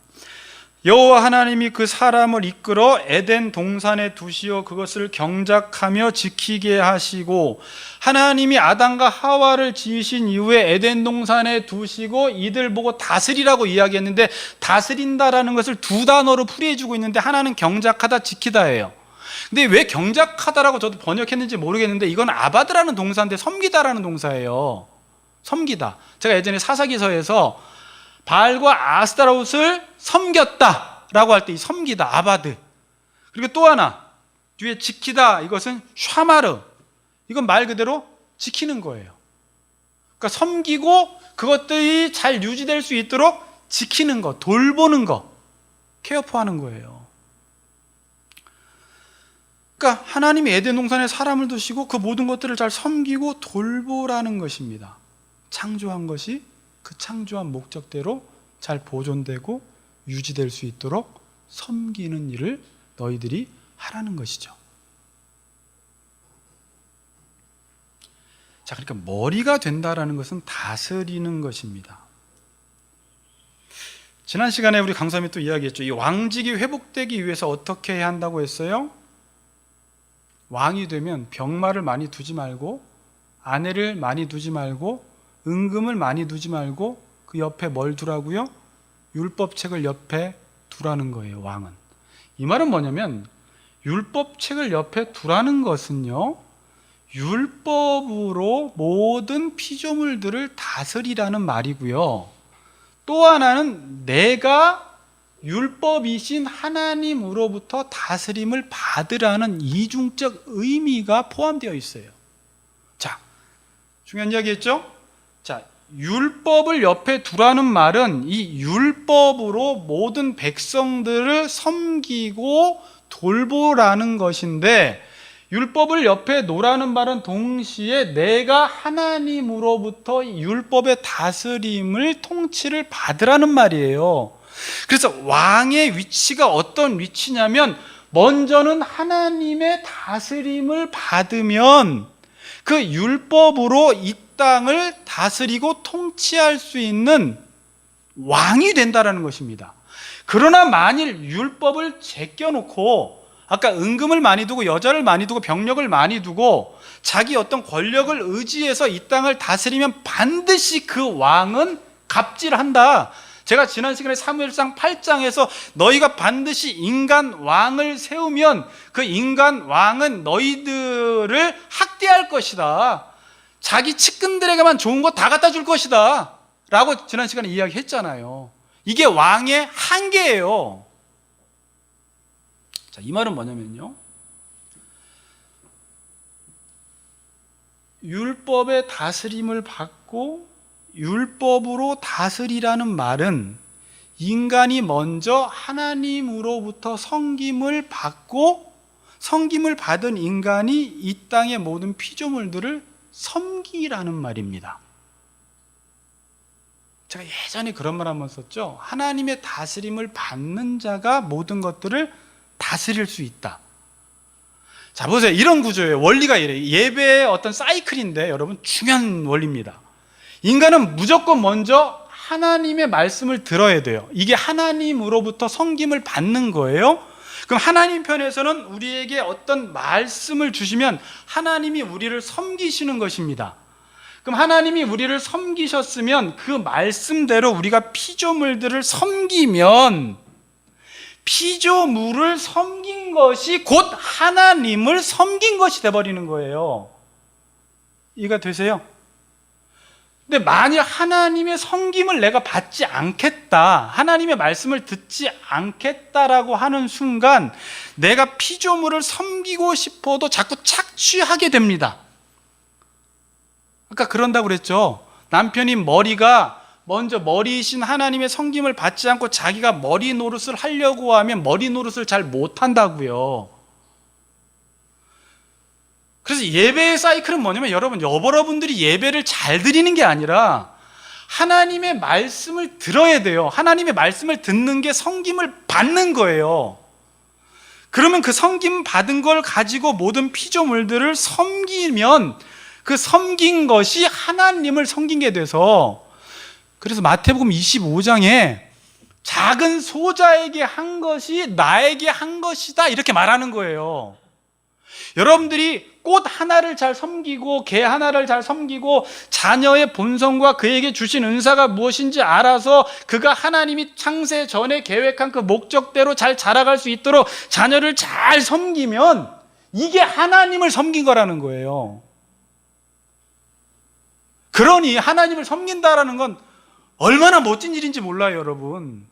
여호와 하나님이 그 사람을 이끌어 에덴 동산에 두시어 그것을 경작하며 지키게 하시고, 하나님이 아담과 하와를 지으신 이후에 에덴 동산에 두시고 이들 보고 다스리라고 이야기했는데, 다스린다라는 것을 두 단어로 풀이해주고 있는데 하나는 경작하다, 지키다예요. 근데 왜 경작하다라고 저도 번역했는지 모르겠는데 이건 아바드라는 동사인데 섬기다라는 동사예요. 섬기다. 제가 예전에 사사기서에서 바알과 아스타롯을 섬겼다라고 할 때 이 섬기다, 아바드. 그리고 또 하나 뒤에 지키다, 이것은 샤마르. 이건 말 그대로 지키는 거예요. 그러니까 섬기고 그것들이 잘 유지될 수 있도록 지키는 거, 돌보는 거, 케어포하는 거예요. 그러니까 하나님이 에덴 동산에 사람을 두시고 그 모든 것들을 잘 섬기고 돌보라는 것입니다. 창조한 것이 그 창조한 목적대로 잘 보존되고 유지될 수 있도록 섬기는 일을 너희들이 하라는 것이죠. 자, 그러니까 머리가 된다라는 것은 다스리는 것입니다. 지난 시간에 우리 강사님이 또 이야기했죠. 이 왕직이 회복되기 위해서 어떻게 해야 한다고 했어요? 왕이 되면 병마를 많이 두지 말고, 아내를 많이 두지 말고, 은금을 많이 두지 말고 그 옆에 뭘 두라고요? 율법책을 옆에 두라는 거예요. 왕은. 이 말은 뭐냐면 율법책을 옆에 두라는 것은요, 율법으로 모든 피조물들을 다스리라는 말이고요, 또 하나는 내가 율법이신 하나님으로부터 다스림을 받으라는 이중적 의미가 포함되어 있어요. 자, 중요한 이야기했죠? 자, 율법을 옆에 두라는 말은 이 율법으로 모든 백성들을 섬기고 돌보라는 것인데, 율법을 옆에 놓으라는 말은 동시에 내가 하나님으로부터 율법의 다스림을, 통치를 받으라는 말이에요. 그래서 왕의 위치가 어떤 위치냐면, 먼저는 하나님의 다스림을 받으면 그 율법으로 이 땅을 다스리고 통치할 수 있는 왕이 된다라는 것입니다. 그러나 만일 율법을 제껴놓고, 아까 은금을 많이 두고 여자를 많이 두고 병력을 많이 두고 자기 어떤 권력을 의지해서 이 땅을 다스리면 반드시 그 왕은 갑질한다. 제가 지난 시간에 사무엘상 8장에서 너희가 반드시 인간 왕을 세우면 그 인간 왕은 너희들을 학대할 것이다. 자기 측근들에게만 좋은 거 다 갖다 줄 것이다 라고 지난 시간에 이야기했잖아요. 이게 왕의 한계예요. 자, 이 말은 뭐냐면요, 율법의 다스림을 받고 율법으로 다스리라는 말은 인간이 먼저 하나님으로부터 섬김을 받고, 섬김을 받은 인간이 이 땅의 모든 피조물들을 섬기라는 말입니다. 제가 예전에 그런 말 한번 썼죠. 하나님의 다스림을 받는 자가 모든 것들을 다스릴 수 있다. 자, 보세요. 이런 구조예요. 원리가 이래요. 예배의 어떤 사이클인데 여러분 중요한 원리입니다. 인간은 무조건 먼저 하나님의 말씀을 들어야 돼요. 이게 하나님으로부터 섬김을 받는 거예요. 그럼 하나님 편에서는 우리에게 어떤 말씀을 주시면 하나님이 우리를 섬기시는 것입니다. 그럼 하나님이 우리를 섬기셨으면 그 말씀대로 우리가 피조물들을 섬기면 피조물을 섬긴 것이 곧 하나님을 섬긴 것이 되어버리는 거예요. 이해가 되세요? 근데 만약 하나님의 섬김을 내가 받지 않겠다, 하나님의 말씀을 듣지 않겠다라고 하는 순간 내가 피조물을 섬기고 싶어도 자꾸 착취하게 됩니다. 아까 그런다고 그랬죠. 남편이 먼저 머리이신 하나님의 섬김을 받지 않고 자기가 머리 노릇을 하려고 하면 머리 노릇을 잘 못한다고요. 그래서 예배의 사이클은 뭐냐면 여러분들이 예배를 잘 드리는 게 아니라 하나님의 말씀을 들어야 돼요. 하나님의 말씀을 듣는 게 섬김을 받는 거예요. 그러면 그 섬김 받은 걸 가지고 모든 피조물들을 섬기면 그 섬긴 것이 하나님을 섬긴 게 돼서, 그래서 마태복음 25장에 작은 소자에게 한 것이 나에게 한 것이다 이렇게 말하는 거예요. 여러분들이 꽃 하나를 잘 섬기고 개 하나를 잘 섬기고 자녀의 본성과 그에게 주신 은사가 무엇인지 알아서 그가 하나님이 창세 전에 계획한 그 목적대로 잘 자라갈 수 있도록 자녀를 잘 섬기면 이게 하나님을 섬긴 거라는 거예요. 그러니 하나님을 섬긴다라는 건 얼마나 멋진 일인지 몰라요, 여러분.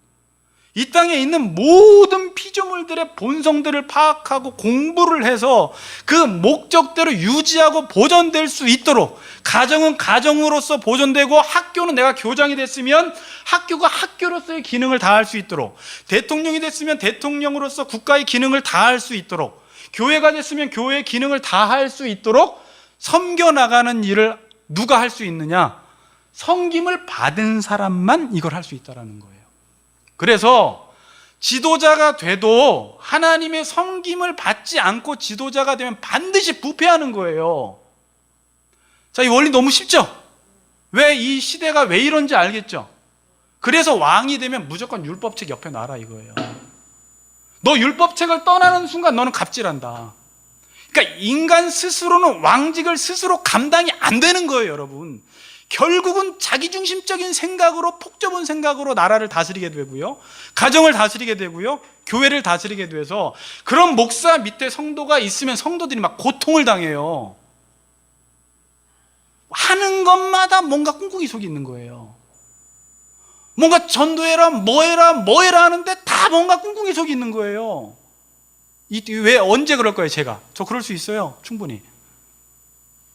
이 땅에 있는 모든 피조물들의 본성들을 파악하고 공부를 해서 그 목적대로 유지하고 보존될 수 있도록, 가정은 가정으로서 보존되고 학교는 내가 교장이 됐으면 학교가 학교로서의 기능을 다할 수 있도록, 대통령이 됐으면 대통령으로서 국가의 기능을 다할 수 있도록, 교회가 됐으면 교회의 기능을 다할 수 있도록 섬겨나가는 일을 누가 할 수 있느냐? 섬김을 받은 사람만 이걸 할 수 있다는 거예요. 그래서 지도자가 돼도 하나님의 섬김을 받지 않고 지도자가 되면 반드시 부패하는 거예요. 자, 이 원리 너무 쉽죠? 왜 이 시대가 왜 이런지 알겠죠? 그래서 왕이 되면 무조건 율법책 옆에 놔라 이거예요. 너 율법책을 떠나는 순간 너는 갑질한다. 그러니까 인간 스스로는 왕직을 스스로 감당이 안 되는 거예요, 여러분. 결국은 자기중심적인 생각으로, 폭좁은 생각으로 나라를 다스리게 되고요, 가정을 다스리게 되고요, 교회를 다스리게 돼서 그런 목사 밑에 성도가 있으면 성도들이 막 고통을 당해요. 하는 것마다 뭔가 꿍꿍이 속이 있는 거예요. 뭔가 전도해라 뭐해라 하는데 다 뭔가 꿍꿍이 속이 있는 거예요. 왜 언제 그럴 거예요? 저 그럴 수 있어요, 충분히.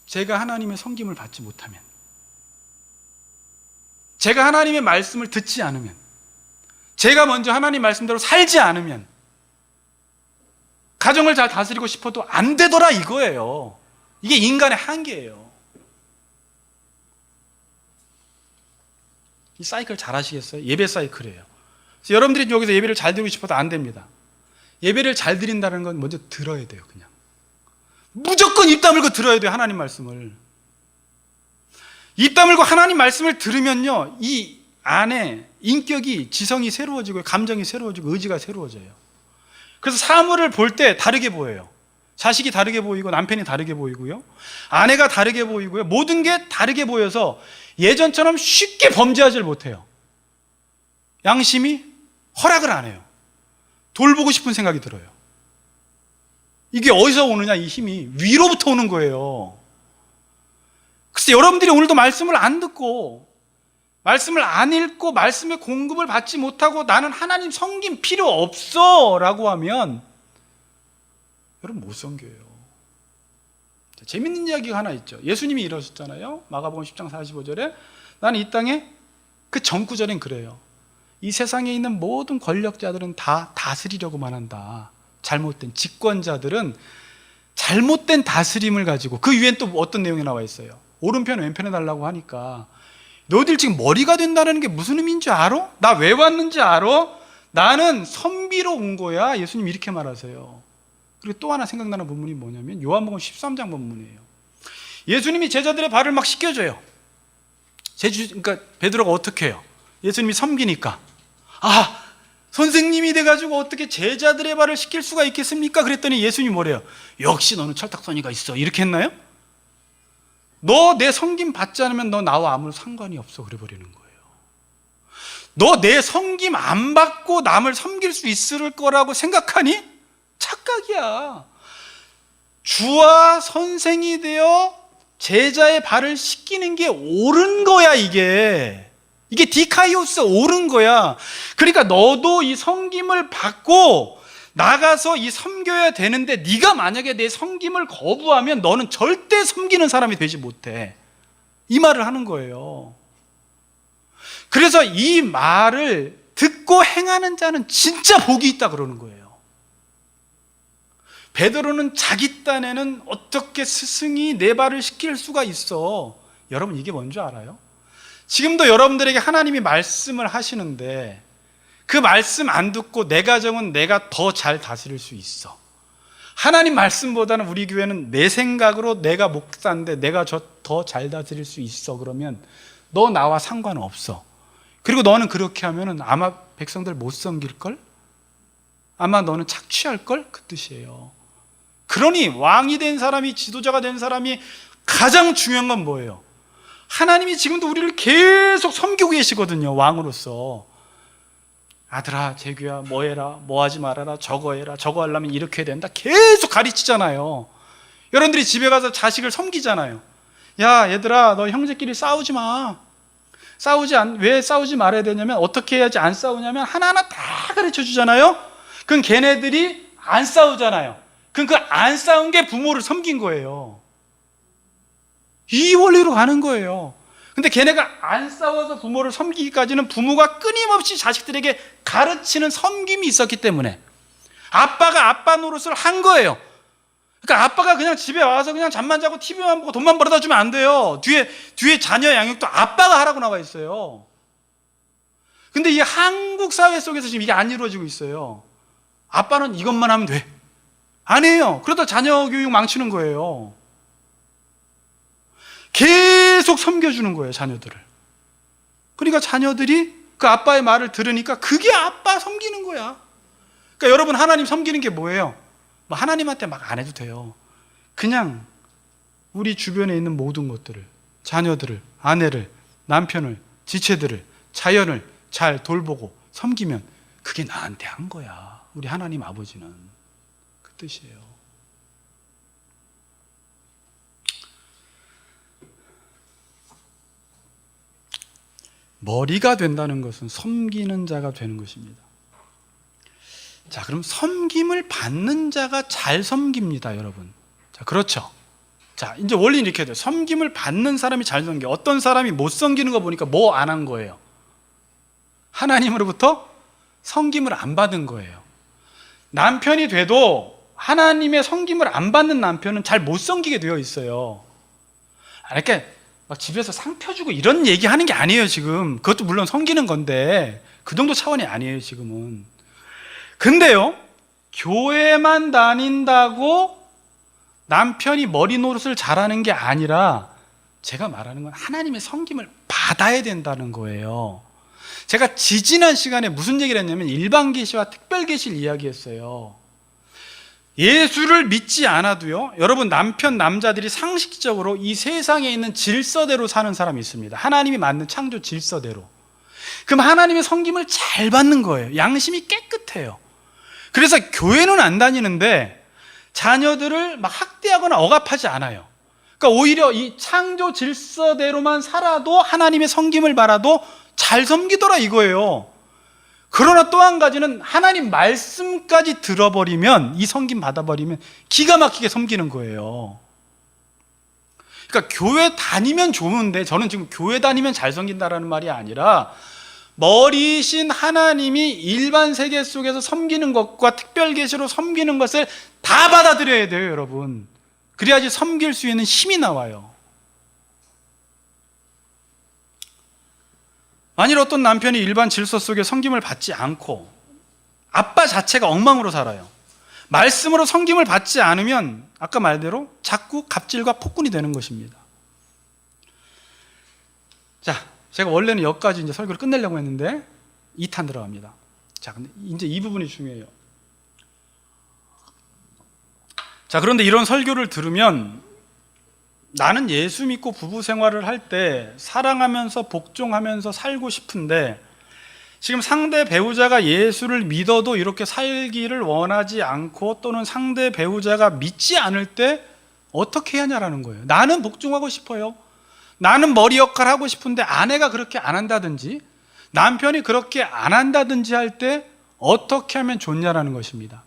제가 하나님의 섬김을 받지 못하면, 제가 하나님의 말씀을 듣지 않으면, 제가 먼저 하나님 말씀대로 살지 않으면 가정을 잘 다스리고 싶어도 안 되더라 이거예요. 이게 인간의 한계예요. 이 사이클 잘 아시겠어요? 예배 사이클이에요. 그래서 여러분들이 여기서 예배를 잘 드리고 싶어도 안 됩니다. 예배를 잘 드린다는 건 먼저 들어야 돼요. 그냥 무조건 입 다물고 들어야 돼요. 하나님 말씀을. 입 다물고 하나님 말씀을 들으면요, 이 안에 인격이, 지성이 새로워지고 감정이 새로워지고 의지가 새로워져요. 그래서 사물을 볼 때 다르게 보여요. 자식이 다르게 보이고 남편이 다르게 보이고요, 아내가 다르게 보이고요, 모든 게 다르게 보여서 예전처럼 쉽게 범죄하지를 못해요. 양심이 허락을 안 해요. 돌보고 싶은 생각이 들어요. 이게 어디서 오느냐? 이 힘이 위로부터 오는 거예요. 그래서 여러분들이 오늘도 말씀을 안 듣고, 말씀을 안 읽고, 말씀의 공급을 받지 못하고 나는 하나님 섬김 필요 없어 라고 하면 여러분 못 섬겨요. 재밌는 이야기가 하나 있죠. 예수님이 이러셨잖아요. 마가복음 10장 45절에 나는 이 땅에, 그 전구절엔 그래요. 이 세상에 있는 모든 권력자들은 다 다스리려고만 한다. 잘못된 집권자들은 잘못된 다스림을 가지고, 그 위엔 또 어떤 내용이 나와 있어요. 오른편 왼편에 달라고 하니까 너희들 지금 머리가 된다는 게 무슨 의미인지 알아? 나 왜 왔는지 알아? 나는 선비로 온 거야. 예수님 이렇게 말하세요. 그리고 또 하나 생각나는 본문이 뭐냐면 요한복음 13장 본문이에요. 예수님이 제자들의 발을 막 씻겨줘요. 그러니까 베드로가 어떻게 해요? 예수님이 섬기니까 선생님이 돼가지고 어떻게 제자들의 발을 씻길 수가 있겠습니까? 그랬더니 예수님이 뭐래요? 역시 너는 철딱서니가 있어. 이렇게 했나요? 너 내 섬김 받지 않으면 너 나와 아무 상관이 없어. 그래 버리는 거예요. 너 내 섬김 안 받고 남을 섬길 수 있을 거라고 생각하니? 착각이야. 주와 선생이 되어 제자의 발을 씻기는 게 옳은 거야. 이게 디카이오스, 옳은 거야. 그러니까 너도 이 섬김을 받고 나가서 이 섬겨야 되는데 네가 만약에 내 섬김을 거부하면 너는 절대 섬기는 사람이 되지 못해. 이 말을 하는 거예요. 그래서 이 말을 듣고 행하는 자는 진짜 복이 있다 그러는 거예요. 베드로는 자기 딴에는 어떻게 스승이 내 발을 씻길 수가 있어. 여러분, 이게 뭔지 알아요? 지금도 여러분들에게 하나님이 말씀을 하시는데 그 말씀 안 듣고 내 가정은 내가 더 잘 다스릴 수 있어. 하나님 말씀보다는 우리 교회는 내 생각으로 내가 목사인데 내가 더 잘 다스릴 수 있어. 그러면 너 나와 상관없어. 그리고 너는 그렇게 하면은 아마 백성들 못 섬길걸? 아마 너는 착취할걸? 그 뜻이에요. 그러니 왕이 된 사람이, 지도자가 된 사람이 가장 중요한 건 뭐예요? 하나님이 지금도 우리를 계속 섬기고 계시거든요. 왕으로서. 아들아, 재규야, 뭐 해라, 뭐 하지 말아라, 저거 해라, 저거 하려면 이렇게 해야 된다. 계속 가르치잖아요. 여러분들이 집에 가서 자식을 섬기잖아요. 야, 얘들아, 너 형제끼리 싸우지 마. 왜 싸우지 말아야 되냐면, 어떻게 해야지 안 싸우냐면 하나하나 다 가르쳐 주잖아요. 그럼 걔네들이 안 싸우잖아요. 그럼 그 안 싸운 게 부모를 섬긴 거예요. 이 원리로 가는 거예요. 근데 걔네가 안 싸워서 부모를 섬기기까지는 부모가 끊임없이 자식들에게 가르치는 섬김이 있었기 때문에 아빠가 아빠 노릇을 한 거예요. 그러니까 아빠가 그냥 집에 와서 그냥 잠만 자고 TV만 보고 돈만 벌어다 주면 안 돼요. 뒤에 자녀 양육도 아빠가 하라고 나와 있어요. 근데 이 한국 사회 속에서 지금 이게 안 이루어지고 있어요. 아빠는 이것만 하면 돼. 아니에요. 그러다 자녀 교육 망치는 거예요. 계속 섬겨주는 거예요, 자녀들을. 그러니까 자녀들이 그 아빠의 말을 들으니까 그게 아빠 섬기는 거야. 그러니까 여러분, 하나님 섬기는 게 뭐예요? 뭐 하나님한테 막 안 해도 돼요. 그냥 우리 주변에 있는 모든 것들을, 자녀들을, 아내를, 남편을, 지체들을, 자연을 잘 돌보고 섬기면 그게 나한테 한 거야. 우리 하나님 아버지는. 그 뜻이에요. 머리가 된다는 것은 섬기는 자가 되는 것입니다. 자, 그럼 섬김을 받는 자가 잘 섬깁니다, 여러분. 자, 그렇죠. 자, 이제 원리는 이렇게 돼요. 섬김을 받는 사람이 잘 섬겨. 어떤 사람이 못 섬기는 거 보니까 뭐 안 한 거예요? 하나님으로부터 섬김을 안 받은 거예요. 남편이 돼도 하나님의 섬김을 안 받는 남편은 잘 못 섬기게 되어 있어요. 이렇게 막 집에서 상 펴주고 이런 얘기 하는 게 아니에요, 지금. 그것도 물론 섬기는 건데 그 정도 차원이 아니에요, 지금은. 근데요, 교회만 다닌다고 남편이 머리 노릇을 잘하는 게 아니라 제가 말하는 건 하나님의 섬김을 받아야 된다는 거예요. 제가 지지난 시간에 무슨 얘기를 했냐면 일반 계시와 특별 계시를 이야기했어요. 예수를 믿지 않아도요, 여러분, 남자들이 상식적으로 이 세상에 있는 질서대로 사는 사람이 있습니다. 하나님이 만든 창조 질서대로. 그럼 하나님의 섬김을 잘 받는 거예요. 양심이 깨끗해요. 그래서 교회는 안 다니는데 자녀들을 막 학대하거나 억압하지 않아요. 그러니까 오히려 이 창조 질서대로만 살아도 하나님의 섬김을 받아도 잘 섬기더라 이거예요. 그러나 또 한 가지는 하나님 말씀까지 들어버리면, 이 섬김 받아버리면 기가 막히게 섬기는 거예요. 그러니까 교회 다니면 좋은데, 저는 지금 교회 다니면 잘 섬긴다라는 말이 아니라 머리신 하나님이 일반 세계 속에서 섬기는 것과 특별 계시로 섬기는 것을 다 받아들여야 돼요, 여러분. 그래야지 섬길 수 있는 힘이 나와요. 만일 어떤 남편이 일반 질서 속에 섬김을 받지 않고 아빠 자체가 엉망으로 살아요. 말씀으로 섬김을 받지 않으면 아까 말대로 자꾸 갑질과 폭군이 되는 것입니다. 자, 제가 원래는 여기까지 이제 설교를 끝내려고 했는데 2탄 들어갑니다. 자, 근데 이제 이 부분이 중요해요. 자, 그런데 이런 설교를 들으면 나는 예수 믿고 부부 생활을 할 때 사랑하면서 복종하면서 살고 싶은데 지금 상대 배우자가 예수를 믿어도 이렇게 살기를 원하지 않고 또는 상대 배우자가 믿지 않을 때 어떻게 해야 하냐라는 거예요. 나는 복종하고 싶어요. 나는 머리 역할 하고 싶은데 아내가 그렇게 안 한다든지 남편이 그렇게 안 한다든지 할 때 어떻게 하면 좋냐라는 것입니다.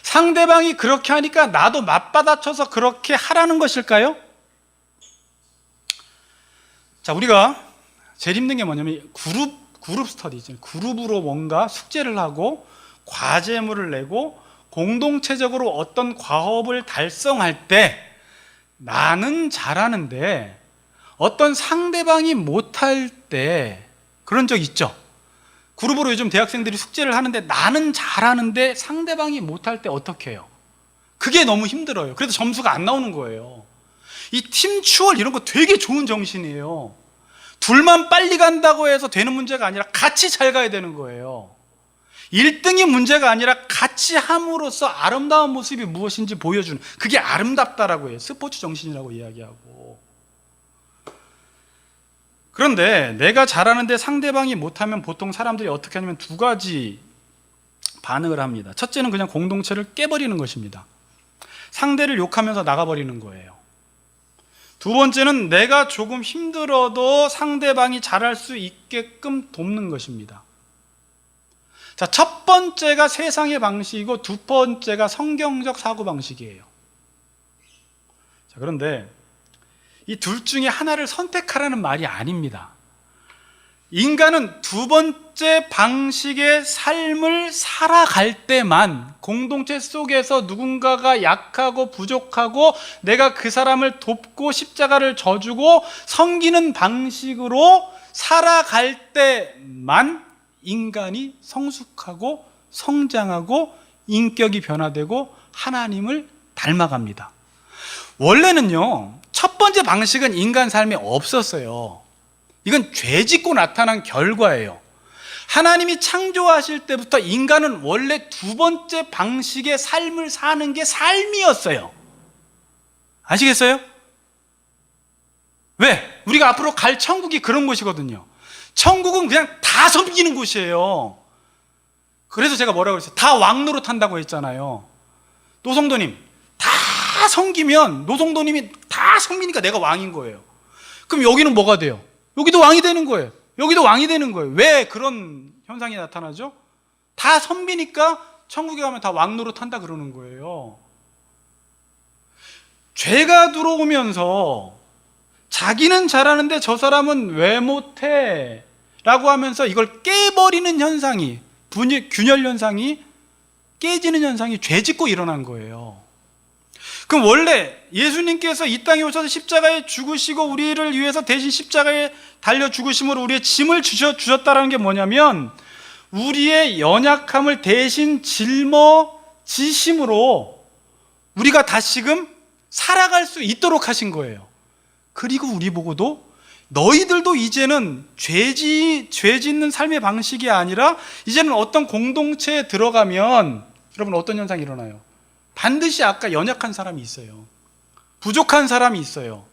상대방이 그렇게 하니까 나도 맞받아쳐서 그렇게 하라는 것일까요? 자, 우리가 제일 힘든 게 뭐냐면 그룹 스터디 있잖아요. 그룹으로 뭔가 숙제를 하고 과제물을 내고 공동체적으로 어떤 과업을 달성할 때 나는 잘하는데 어떤 상대방이 못할 때 그런 적 있죠. 그룹으로 요즘 대학생들이 숙제를 하는데 나는 잘하는데 상대방이 못할 때 어떻게 해요? 그게 너무 힘들어요. 그래서 점수가 안 나오는 거예요. 이 팀추월 이런 거 되게 좋은 정신이에요. 둘만 빨리 간다고 해서 되는 문제가 아니라 같이 잘 가야 되는 거예요. 1등이 문제가 아니라 같이 함으로써 아름다운 모습이 무엇인지 보여주는, 그게 아름답다라고 해요. 스포츠 정신이라고 이야기하고. 그런데 내가 잘하는데 상대방이 못하면 보통 사람들이 어떻게 하냐면 두 가지 반응을 합니다. 첫째는 그냥 공동체를 깨버리는 것입니다. 상대를 욕하면서 나가버리는 거예요. 두 번째는 내가 조금 힘들어도 상대방이 잘할 수 있게끔 돕는 것입니다. 자, 첫 번째가 세상의 방식이고 두 번째가 성경적 사고방식이에요. 자, 그런데 이 둘 중에 하나를 선택하라는 말이 아닙니다. 인간은 두 번째 방식의 삶을 살아갈 때만 공동체 속에서 누군가가 약하고 부족하고 내가 그 사람을 돕고 십자가를 져주고 섬기는 방식으로 살아갈 때만 인간이 성숙하고 성장하고 인격이 변화되고 하나님을 닮아갑니다. 원래는요, 첫 번째 방식은 인간 삶에 없었어요. 이건 죄 짓고 나타난 결과예요. 하나님이 창조하실 때부터 인간은 원래 두 번째 방식의 삶을 사는 게 삶이었어요. 아시겠어요? 왜? 우리가 앞으로 갈 천국이 그런 곳이거든요. 천국은 그냥 다 섬기는 곳이에요. 그래서 제가 뭐라고 그랬어요? 다 왕노릇 한다고 했잖아요. 노성도님, 다 섬기면 노성도님이 다 섬기니까 내가 왕인 거예요. 그럼 여기는 뭐가 돼요? 여기도 왕이 되는 거예요. 여기도 왕이 되는 거예요. 왜 그런 현상이 나타나죠? 다 섬기니까 천국에 가면 다 왕노릇 한다 그러는 거예요. 죄가 들어오면서 자기는 잘하는데 저 사람은 왜 못해? 라고 하면서 이걸 깨버리는 현상이, 균열 현상이 깨지는 현상이 죄 짓고 일어난 거예요. 그럼 원래 예수님께서 이 땅에 오셔서 십자가에 죽으시고 우리를 위해서 대신 십자가에 달려 죽으심으로 우리의 짐을 주셨다는 게 뭐냐면 우리의 연약함을 대신 짊어지심으로 우리가 다시금 살아갈 수 있도록 하신 거예요. 그리고 우리 보고도 너희들도 이제는 죄 짓는 삶의 방식이 아니라 이제는 어떤 공동체에 들어가면 여러분 어떤 현상이 일어나요? 반드시 아까 연약한 사람이 있어요. 부족한 사람이 있어요.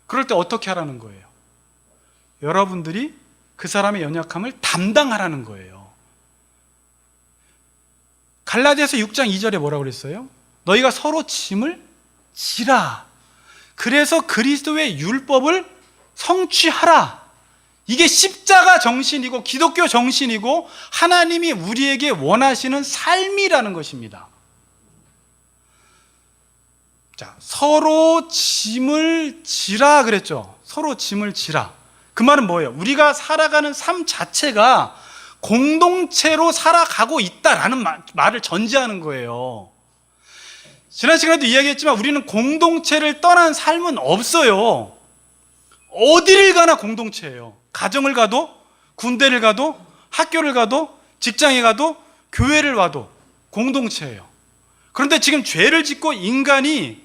그럴 때 어떻게 하라는 거예요? 여러분들이 그 사람의 연약함을 담당하라는 거예요. 갈라디아서 6장 2절에 뭐라고 그랬어요? 너희가 서로 짐을 지라. 그래서 그리스도의 율법을 성취하라. 이게 십자가 정신이고 기독교 정신이고 하나님이 우리에게 원하시는 삶이라는 것입니다. 자, 서로 짐을 지라 그랬죠. 서로 짐을 지라. 그 말은 뭐예요? 우리가 살아가는 삶 자체가 공동체로 살아가고 있다라는 말을 전제하는 거예요. 지난 시간에도 이야기했지만 우리는 공동체를 떠난 삶은 없어요. 어디를 가나 공동체예요. 가정을 가도, 군대를 가도, 학교를 가도, 직장에 가도, 교회를 와도 공동체예요. 그런데 지금 죄를 짓고 인간이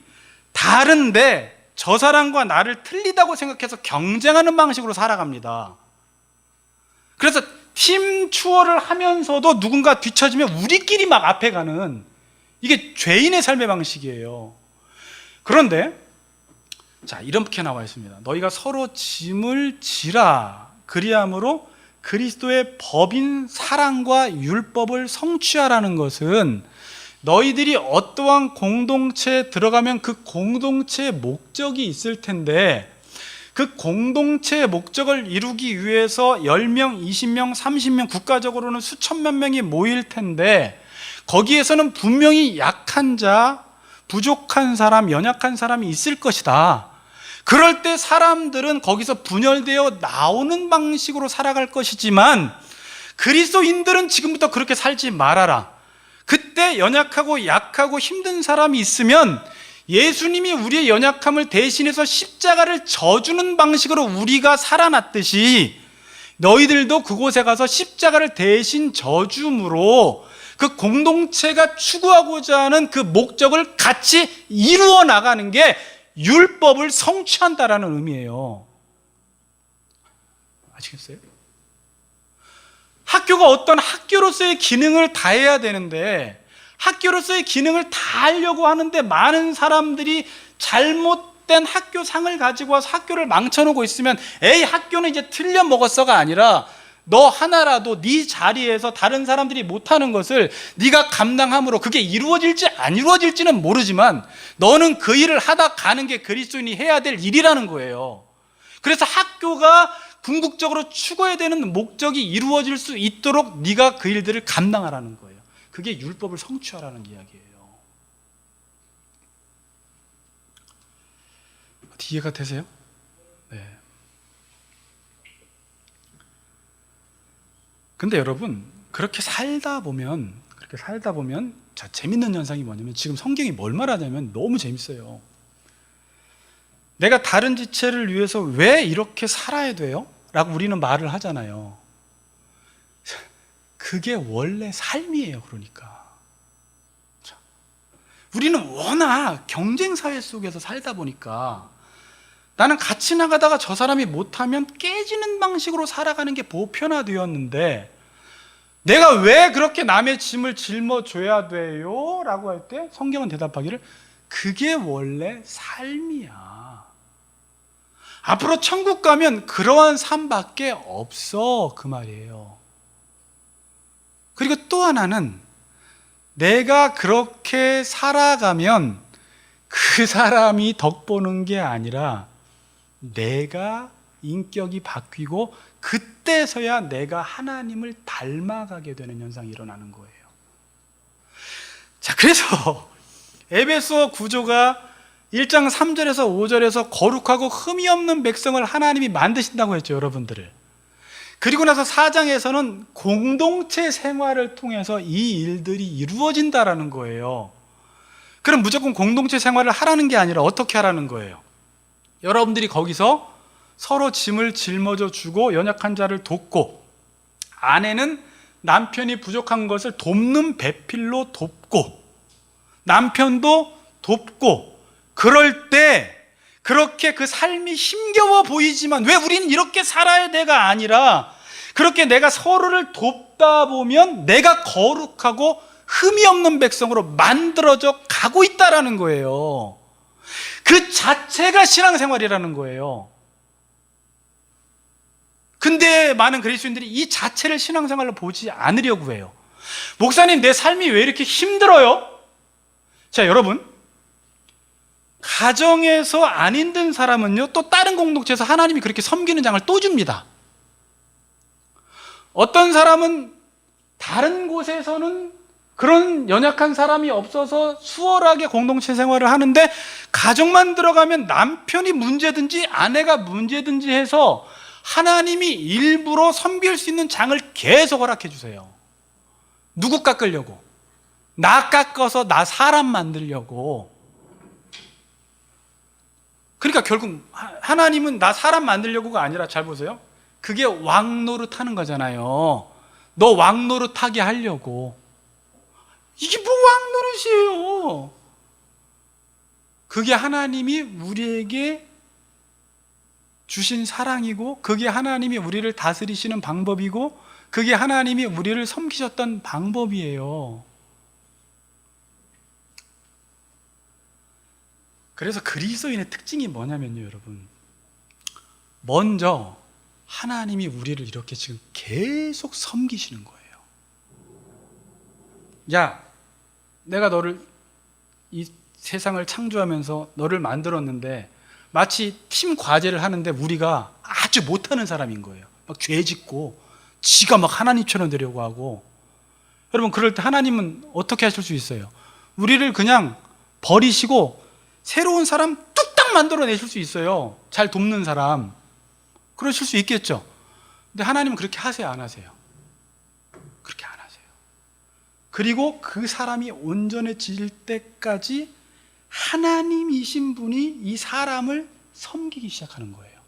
다른데 저 사람과 나를 틀리다고 생각해서 경쟁하는 방식으로 살아갑니다. 그래서 팀 추월을 하면서도 누군가 뒤처지면 우리끼리 막 앞에 가는, 이게 죄인의 삶의 방식이에요. 그런데 자, 이렇게 나와 있습니다. 너희가 서로 짐을 지라. 그리함으로 그리스도의 법인 사랑과 율법을 성취하라는 것은 너희들이 어떠한 공동체에 들어가면 그 공동체의 목적이 있을 텐데, 그 공동체의 목적을 이루기 위해서 10명, 20명, 30명, 국가적으로는 수천만 명이 모일 텐데, 거기에서는 분명히 약한 자, 부족한 사람, 연약한 사람이 있을 것이다. 그럴 때 사람들은 거기서 분열되어 나오는 방식으로 살아갈 것이지만, 그리스도인들은 지금부터 그렇게 살지 말아라. 그때 연약하고 약하고 힘든 사람이 있으면 예수님이 우리의 연약함을 대신해서 십자가를 져주는 방식으로 우리가 살아났듯이, 너희들도 그곳에 가서 십자가를 대신 져줌으로 그 공동체가 추구하고자 하는 그 목적을 같이 이루어 나가는 게 율법을 성취한다라는 의미예요. 아시겠어요? 학교가 어떤 학교로서의 기능을 다해야 되는데, 학교로서의 기능을 다하려고 하는데 많은 사람들이 잘못된 학교상을 가지고 와서 학교를 망쳐놓고 있으면, 에이 학교는 이제 틀려 먹었어가 아니라, 너 하나라도 네 자리에서 다른 사람들이 못하는 것을 네가 감당함으로 그게 이루어질지 안 이루어질지는 모르지만 너는 그 일을 하다 가는 게 그리스도인이 해야 될 일이라는 거예요. 그래서 학교가 궁극적으로 추구해야 되는 목적이 이루어질 수 있도록 네가 그 일들을 감당하라는 거예요. 그게 율법을 성취하라는 이야기예요. 이해가 되세요? 네. 근데 여러분, 그렇게 살다 보면 자, 재밌는 현상이 뭐냐면, 지금 성경이 뭘 말하냐면 너무 재밌어요. 내가 다른 지체를 위해서 왜 이렇게 살아야 돼요? 라고 우리는 말을 하잖아요. 그게 원래 삶이에요. 그러니까 자, 우리는 워낙 경쟁사회 속에서 살다 보니까 나는 같이 나가다가 저 사람이 못하면 깨지는 방식으로 살아가는 게 보편화되었는데, 내가 왜 그렇게 남의 짐을 짊어줘야 돼요? 라고 할 때 성경은 대답하기를, 그게 원래 삶이야. 앞으로 천국 가면 그러한 삶밖에 없어, 그 말이에요. 그리고 또 하나는, 내가 그렇게 살아가면 그 사람이 덕보는 게 아니라 내가 인격이 바뀌고 그때서야 내가 하나님을 닮아가게 되는 현상이 일어나는 거예요. 자, 그래서 에베소 구조가 1장 3절에서 5절에서 거룩하고 흠이 없는 백성을 하나님이 만드신다고 했죠, 여러분들을. 그리고 나서 4장에서는 공동체 생활을 통해서 이 일들이 이루어진다라는 거예요. 그럼 무조건 공동체 생활을 하라는 게 아니라 어떻게 하라는 거예요? 여러분들이 거기서 서로 짐을 짊어져 주고 연약한 자를 돕고, 아내는 남편이 부족한 것을 돕는 배필로 돕고, 남편도 돕고, 그럴 때 그렇게 그 삶이 힘겨워 보이지만 왜 우리는 이렇게 살아야 돼가 아니라, 그렇게 내가 서로를 돕다 보면 내가 거룩하고 흠이 없는 백성으로 만들어져 가고 있다라는 거예요. 그 자체가 신앙생활이라는 거예요. 근데 많은 그리스도인들이 이 자체를 신앙생활로 보지 않으려고 해요. 목사님, 내 삶이 왜 이렇게 힘들어요? 자, 여러분, 가정에서 안 힘든 사람은요, 또 다른 공동체에서 하나님이 그렇게 섬기는 장을 또 줍니다. 어떤 사람은 다른 곳에서는 그런 연약한 사람이 없어서 수월하게 공동체 생활을 하는데, 가정만 들어가면 남편이 문제든지 아내가 문제든지 해서 하나님이 일부러 섬길 수 있는 장을 계속 허락해 주세요. 누구 깎으려고? 나 깎아서 나 사람 만들려고. 그러니까 결국 하나님은 나 사람 만들려고가 아니라, 잘 보세요, 그게 왕노릇 하는 거잖아요. 너 왕노릇 하게 하려고. 이게 뭐 왕노릇이에요. 그게 하나님이 우리에게 주신 사랑이고, 그게 하나님이 우리를 다스리시는 방법이고, 그게 하나님이 우리를 섬기셨던 방법이에요. 그래서 그리스도인의 특징이 뭐냐면요, 여러분. 먼저 하나님이 우리를 이렇게 지금 계속 섬기시는 거예요. 야, 내가 너를 이 세상을 창조하면서 너를 만들었는데 마치 팀 과제를 하는데 우리가 아주 못하는 사람인 거예요. 막 죄짓고 지가 막 하나님처럼 되려고 하고. 여러분, 그럴 때 하나님은 어떻게 하실 수 있어요? 우리를 그냥 버리시고 새로운 사람 뚝딱 만들어내실 수 있어요. 잘 돕는 사람. 그러실 수 있겠죠. 근데 하나님은 그렇게 하세요, 안 하세요? 그렇게 안 하세요. 그리고 그 사람이 온전해질 때까지 하나님이신 분이 이 사람을 섬기기 시작하는 거예요.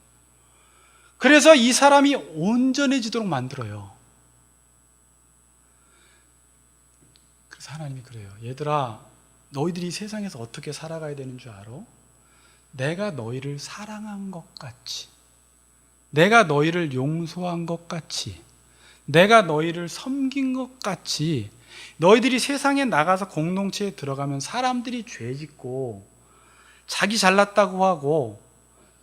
그래서 이 사람이 온전해지도록 만들어요. 그래서 하나님이 그래요. 얘들아, 너희들이 세상에서 어떻게 살아가야 되는 줄 알아? 내가 너희를 사랑한 것 같이, 내가 너희를 용서한 것 같이, 내가 너희를 섬긴 것 같이, 너희들이 세상에 나가서 공동체에 들어가면 사람들이 죄짓고 자기 잘났다고 하고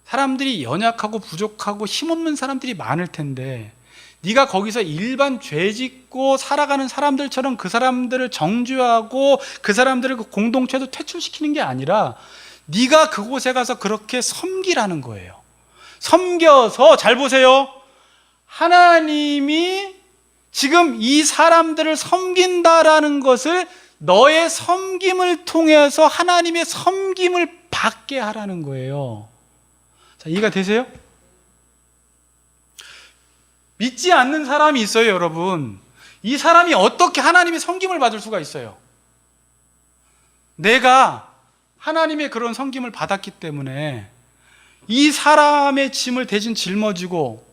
사람들이 연약하고 부족하고 힘없는 사람들이 많을 텐데, 네가 거기서 일반 죄짓고 살아가는 사람들처럼 그 사람들을 정죄하고 그 사람들을 그 공동체에서 퇴출시키는 게 아니라 네가 그곳에 가서 그렇게 섬기라는 거예요. 섬겨서, 잘 보세요, 하나님이 지금 이 사람들을 섬긴다라는 것을 너의 섬김을 통해서 하나님의 섬김을 받게 하라는 거예요. 자, 이해가 되세요? 믿지 않는 사람이 있어요, 여러분. 이 사람이 어떻게 하나님의 섬김을 받을 수가 있어요? 내가 하나님의 그런 섬김을 받았기 때문에 이 사람의 짐을 대신 짊어지고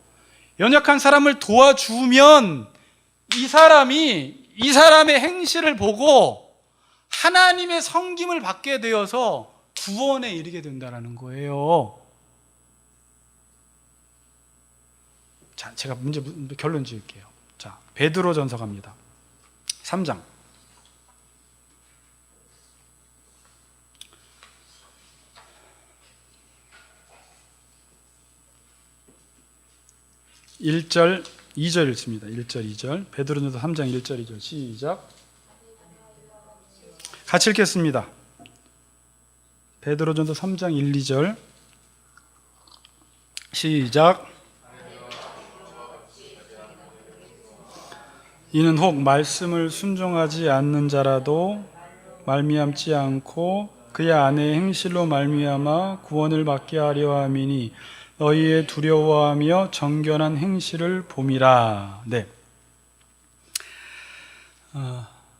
연약한 사람을 도와주면 이 사람의 행실을 보고 하나님의 섬김을 받게 되어서 구원에 이르게 된다는 거예요. 자, 제가 결론 지을게요. 자, 베드로전서 갑니다. 3장. 1절, 2절 읽습니다. 1절, 2절. 베드로전서 3장 1절, 2절. 시작. 같이 읽겠습니다. 베드로전서 3장 1, 2절. 시작. 이는 혹 말씀을 순종하지 않는 자라도 말미암지 않고 그의 아내의 행실로 말미암아 구원을 받게 하려 함이니 너희의 두려워하며 정결한 행실을 봄이라. 네.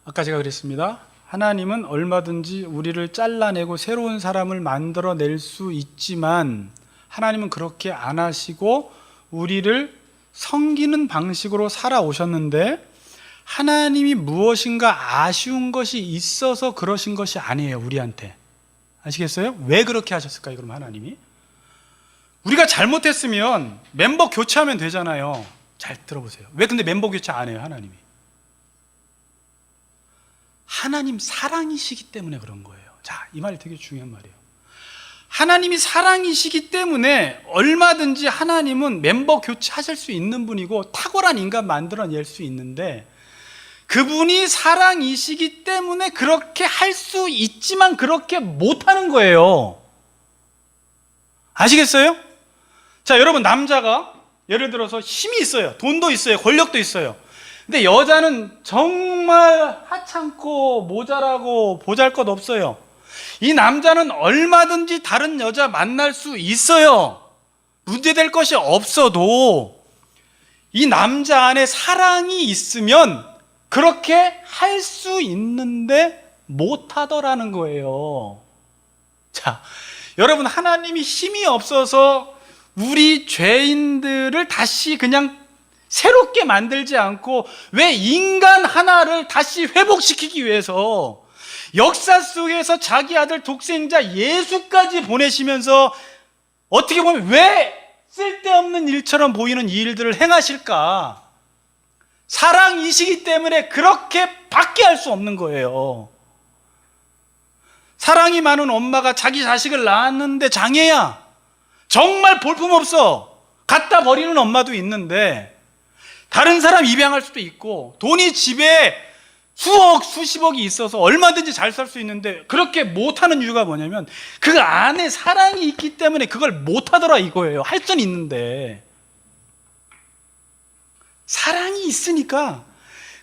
아까 제가 그랬습니다. 하나님은 얼마든지 우리를 잘라내고 새로운 사람을 만들어낼 수 있지만 하나님은 그렇게 안 하시고 우리를 섬기는 방식으로 살아오셨는데, 하나님이 무엇인가 아쉬운 것이 있어서 그러신 것이 아니에요, 우리한테. 아시겠어요? 왜 그렇게 하셨을까요, 그럼 하나님이? 우리가 잘못했으면 멤버 교체하면 되잖아요. 잘 들어보세요. 왜 근데 멤버 교체 안 해요, 하나님이? 하나님 사랑이시기 때문에 그런 거예요. 자, 이 말이 되게 중요한 말이에요. 하나님이 사랑이시기 때문에 얼마든지 하나님은 멤버 교체하실 수 있는 분이고 탁월한 인간 만들어낼 수 있는데, 그분이 사랑이시기 때문에 그렇게 할 수 있지만 그렇게 못하는 거예요. 아시겠어요? 자, 여러분, 남자가 예를 들어서 힘이 있어요. 돈도 있어요. 권력도 있어요. 근데 여자는 정말 하찮고 모자라고 보잘것없어요. 이 남자는 얼마든지 다른 여자 만날 수 있어요. 문제될 것이 없어도 이 남자 안에 사랑이 있으면 그렇게 할 수 있는데 못하더라는 거예요. 자, 여러분, 하나님이 힘이 없어서 우리 죄인들을 다시 그냥 새롭게 만들지 않고 왜 인간 하나를 다시 회복시키기 위해서 역사 속에서 자기 아들 독생자 예수까지 보내시면서 어떻게 보면 왜 쓸데없는 일처럼 보이는 이 일들을 행하실까? 사랑이시기 때문에 그렇게 밖에 할 수 없는 거예요. 사랑이 많은 엄마가 자기 자식을 낳았는데 장애야, 정말 볼품없어, 갖다 버리는 엄마도 있는데, 다른 사람 입양할 수도 있고, 돈이 집에 수억 수십억이 있어서 얼마든지 잘 살 수 있는데 그렇게 못하는 이유가 뭐냐면 그 안에 사랑이 있기 때문에 그걸 못하더라 이거예요. 할 수는 있는데 사랑이 있으니까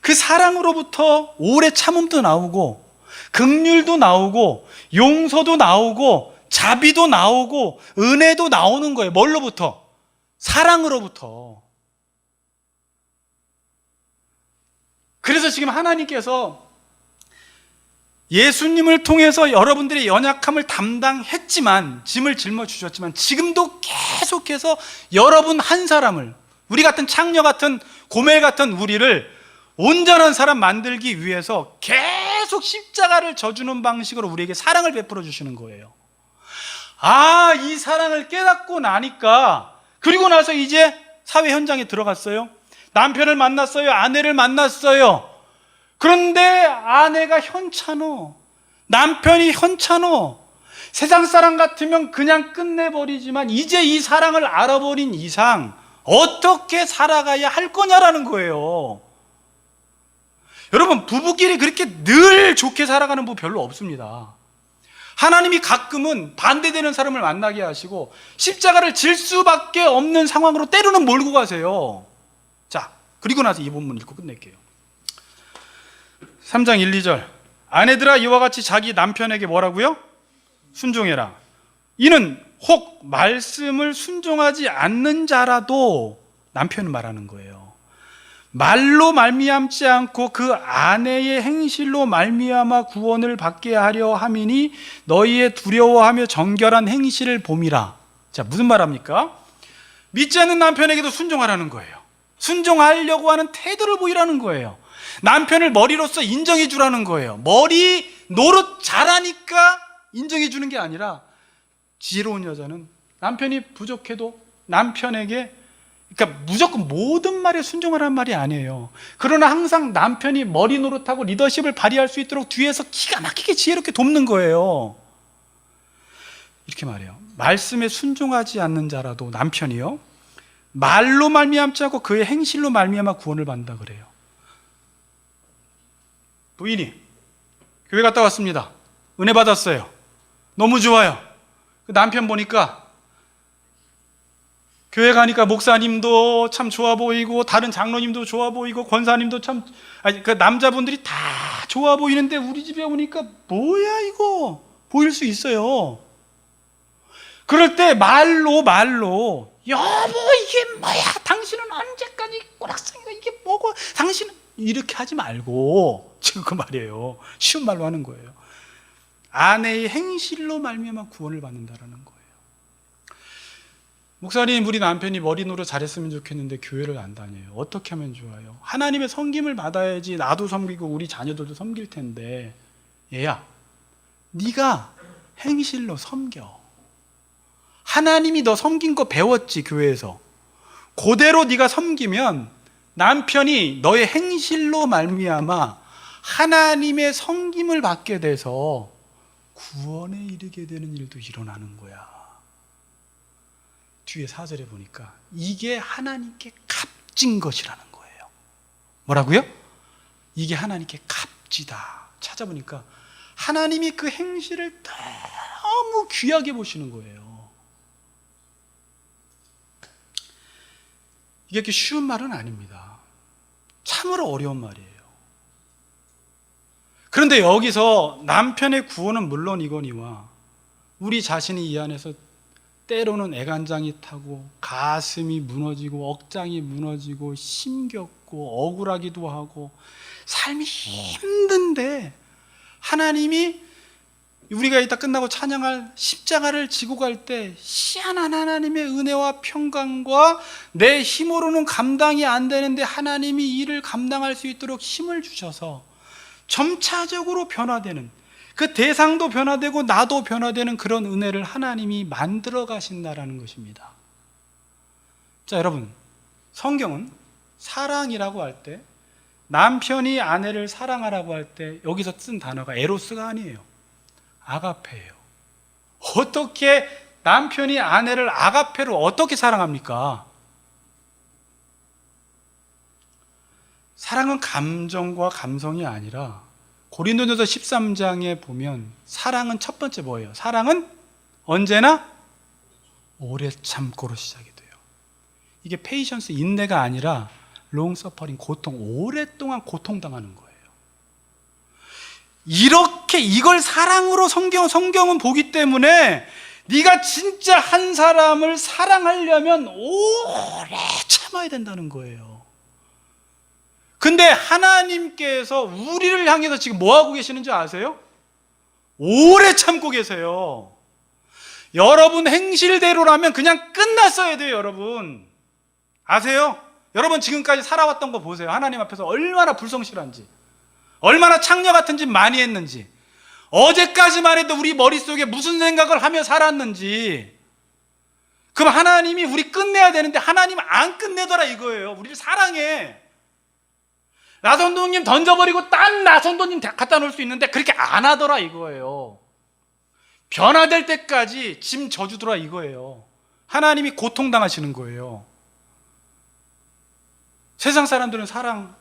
그 사랑으로부터 오래 참음도 나오고 긍휼도 나오고 용서도 나오고 자비도 나오고 은혜도 나오는 거예요. 뭘로부터? 사랑으로부터. 그래서 지금 하나님께서 예수님을 통해서 여러분들의 연약함을 담당했지만, 짐을 짊어주셨지만 지금도 계속해서 여러분 한 사람을, 우리 같은 창녀 같은 고멜 같은 우리를 온전한 사람 만들기 위해서 계속 십자가를 져주는 방식으로 우리에게 사랑을 베풀어 주시는 거예요. 아, 이 사랑을 깨닫고 나니까, 그리고 나서 이제 사회 현장에 들어갔어요. 남편을 만났어요. 아내를 만났어요. 그런데 아내가 현찮어, 남편이 현찮어. 세상 사람 같으면 그냥 끝내버리지만 이제 이 사랑을 알아버린 이상 어떻게 살아가야 할 거냐라는 거예요. 여러분, 부부끼리 그렇게 늘 좋게 살아가는 부 별로 없습니다. 하나님이 가끔은 반대되는 사람을 만나게 하시고 십자가를 질 수밖에 없는 상황으로 때로는 몰고 가세요. 자, 그리고 나서 이 본문 읽고 끝낼게요. 3장 1, 2절. 아내들아, 이와 같이 자기 남편에게 뭐라고요? 순종해라. 이는 혹 말씀을 순종하지 않는 자라도, 남편은 말하는 거예요, 말로 말미암지 않고 그 아내의 행실로 말미암아 구원을 받게 하려 함이니 너희의 두려워하며 정결한 행실을 봄이라. 자, 무슨 말합니까? 믿지 않는 남편에게도 순종하라는 거예요. 순종하려고 하는 태도를 보이라는 거예요. 남편을 머리로서 인정해 주라는 거예요. 머리 노릇 잘하니까 인정해 주는 게 아니라, 지혜로운 여자는 남편이 부족해도 남편에게, 그러니까 무조건 모든 말에 순종하라는 말이 아니에요. 그러나 항상 남편이 머리 노릇하고 리더십을 발휘할 수 있도록 뒤에서 기가 막히게 지혜롭게 돕는 거예요. 이렇게 말해요. 말씀에 순종하지 않는 자라도 남편이요, 말로 말미암지 않고 그의 행실로 말미암아 구원을 받는다 그래요. 부인이 교회 갔다 왔습니다. 은혜 받았어요. 너무 좋아요. 그 남편 보니까, 교회 가니까 목사님도 참 좋아 보이고 다른 장로님도 좋아 보이고 권사님도 참, 그 남자분들이 다 좋아 보이는데 우리 집에 오니까 뭐야 이거 보일 수 있어요. 그럴 때 말로 여보 이게 뭐야, 당신은 언제까지 꼬락서니가 이게 뭐고, 당신은 이렇게 하지 말고, 지금 그 말이에요. 쉬운 말로 하는 거예요. 아내의 행실로 말미암아 구원을 받는다라는 거예요. 목사님, 우리 남편이 머리 노릇 잘했으면 좋겠는데 교회를 안 다녀요. 어떻게 하면 좋아요? 하나님의 섬김을 받아야지 나도 섬기고 우리 자녀들도 섬길 텐데. 얘야, 네가 행실로 섬겨. 하나님이 너 섬긴 거 배웠지, 교회에서. 그대로 네가 섬기면 남편이 너의 행실로 말미암아 하나님의 섬김을 받게 돼서 구원에 이르게 되는 일도 일어나는 거야. 뒤에 4절에 보니까 이게 하나님께 값진 것이라는 거예요. 뭐라고요? 이게 하나님께 값지다. 찾아보니까 하나님이 그 행실을 너무 귀하게 보시는 거예요. 이게 이렇게 쉬운 말은 아닙니다. 참으로 어려운 말이에요. 그런데 여기서 남편의 구원은 물론 이거니와 우리 자신이 이 안에서 때로는 애간장이 타고 가슴이 무너지고 억장이 무너지고 힘겹고 억울하기도 하고 삶이 힘든데, 하나님이 우리가 이따 끝나고 찬양할 십자가를 지고 갈 때 희한한 하나님의 은혜와 평강과 내 힘으로는 감당이 안 되는데 하나님이 이를 감당할 수 있도록 힘을 주셔서 점차적으로 변화되는, 그 대상도 변화되고 나도 변화되는 그런 은혜를 하나님이 만들어 가신다라는 것입니다. 자, 여러분, 성경은 사랑이라고 할 때, 남편이 아내를 사랑하라고 할 때 여기서 쓴 단어가 에로스가 아니에요. 아가페예요. 어떻게 남편이 아내를 아가페로 어떻게 사랑합니까? 사랑은 감정과 감성이 아니라 고린도전서 13장에 보면 사랑은 첫 번째 뭐예요? 사랑은 언제나 오래 참고로 시작이 돼요. 이게 페이션스, 인내가 아니라 롱서퍼링, 고통, 오랫동안 고통당하는 거예요. 이렇게 이걸 사랑으로 성경은 보기 때문에 네가 진짜 한 사람을 사랑하려면 오래 참아야 된다는 거예요. 근데 하나님께서 우리를 향해서 지금 뭐 하고 계시는지 아세요? 오래 참고 계세요. 여러분 행실대로라면 그냥 끝났어야 돼요, 여러분. 아세요? 여러분 지금까지 살아왔던 거 보세요. 하나님 앞에서 얼마나 불성실한지, 얼마나 창녀 같은 짓 많이 했는지, 어제까지만 해도 우리 머릿속에 무슨 생각을 하며 살았는지. 그럼 하나님이 우리 끝내야 되는데 하나님 안 끝내더라 이거예요. 우리를 사랑해. 나선도님 던져버리고 딴 나선도님 갖다 놓을 수 있는데 그렇게 안 하더라 이거예요. 변화될 때까지 짐 져주더라 이거예요. 하나님이 고통당하시는 거예요. 세상 사람들은 사랑,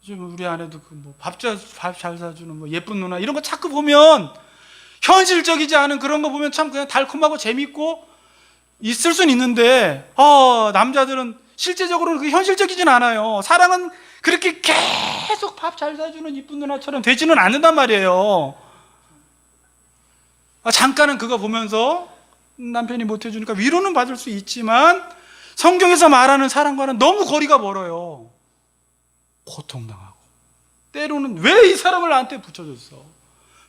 좀 우리 아내도 밥 잘 사주는 예쁜 누나 이런 거 자꾸 보면 현실적이지 않은 그런 거 보면 참 그냥 달콤하고 재밌고 있을 수는 있는데, 남자들은 실제적으로는 그게 현실적이진 않아요. 사랑은 그렇게 계속 밥 잘 사주는 이쁜 누나처럼 되지는 않는단 말이에요. 잠깐은 그거 보면서 남편이 못 해주니까 위로는 받을 수 있지만 성경에서 말하는 사랑과는 너무 거리가 멀어요. 고통당하고, 때로는 왜 이 사람을 나한테 붙여줬어?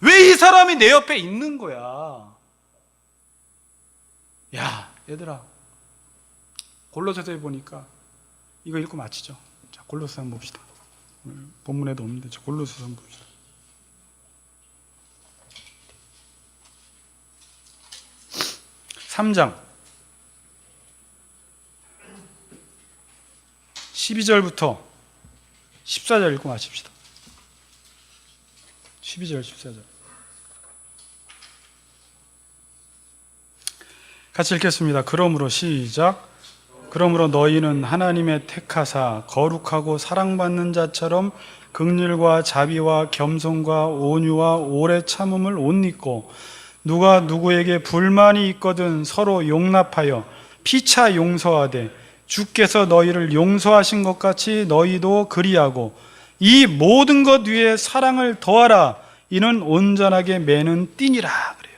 왜 이 사람이 내 옆에 있는 거야? 야, 얘들아, 골로새서에 보니까 이거 읽고 마치죠. 자, 골로새 한번 봅시다. 본문에도 없는데 골로새서 한번 봅시다. (3장) 12절부터 14절 읽고 마칩시다. 12절 14절 같이 읽겠습니다. 그러므로 시작. 그러므로 너희는 하나님의 택하사 거룩하고 사랑받는 자처럼 긍휼과 자비와 겸손과 온유와 오래 참음을 옷 입고, 누가 누구에게 불만이 있거든 서로 용납하여 피차 용서하되 주께서 너희를 용서하신 것 같이 너희도 그리하고, 이 모든 것 위에 사랑을 더하라. 이는 온전하게 매는 띠니라. 그래요.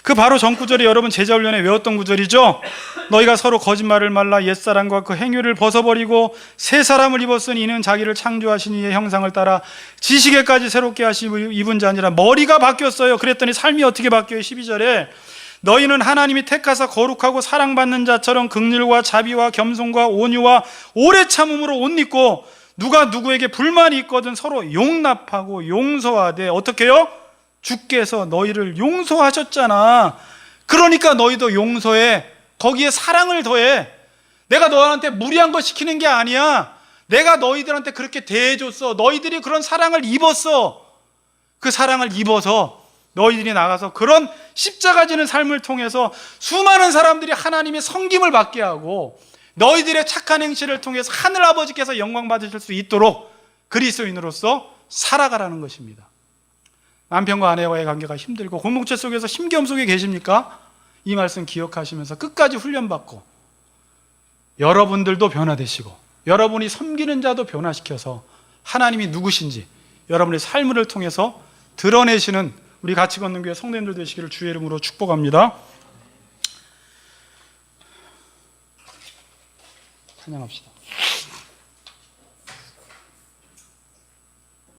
그 바로 전 구절이 여러분 제자훈련에 외웠던 구절이죠. 너희가 서로 거짓말을 말라 옛사람과 그 행위를 벗어버리고 새 사람을 입었으니 이는 자기를 창조하신 이의 형상을 따라 지식에까지 새롭게 하시고 입은 자니라. 머리가 바뀌었어요. 그랬더니 삶이 어떻게 바뀌어요? 12절에 너희는 하나님이 택하사 거룩하고 사랑받는 자처럼 긍휼과 자비와 겸손과 온유와 오래 참음으로 옷 입고, 누가 누구에게 불만이 있거든 서로 용납하고 용서하되, 어떻게 해요? 주께서 너희를 용서하셨잖아. 그러니까 너희도 용서해. 거기에 사랑을 더해. 내가 너한테 무리한 거 시키는 게 아니야. 내가 너희들한테 그렇게 대해줬어. 너희들이 그런 사랑을 입었어. 그 사랑을 입어서 너희들이 나가서 그런 십자가 지는 삶을 통해서 수많은 사람들이 하나님의 섬김을 받게 하고, 너희들의 착한 행실을 통해서 하늘 아버지께서 영광 받으실 수 있도록 그리스도인으로서 살아가라는 것입니다. 남편과 아내와의 관계가 힘들고 공동체 속에서 심경 속에 계십니까? 이 말씀 기억하시면서 끝까지 훈련받고, 여러분들도 변화되시고 여러분이 섬기는 자도 변화시켜서 하나님이 누구신지 여러분의 삶을 통해서 드러내시는 우리 같이 걷는 교회 성도님들 되시기를 주의 이름으로 축복합니다. 찬양합시다.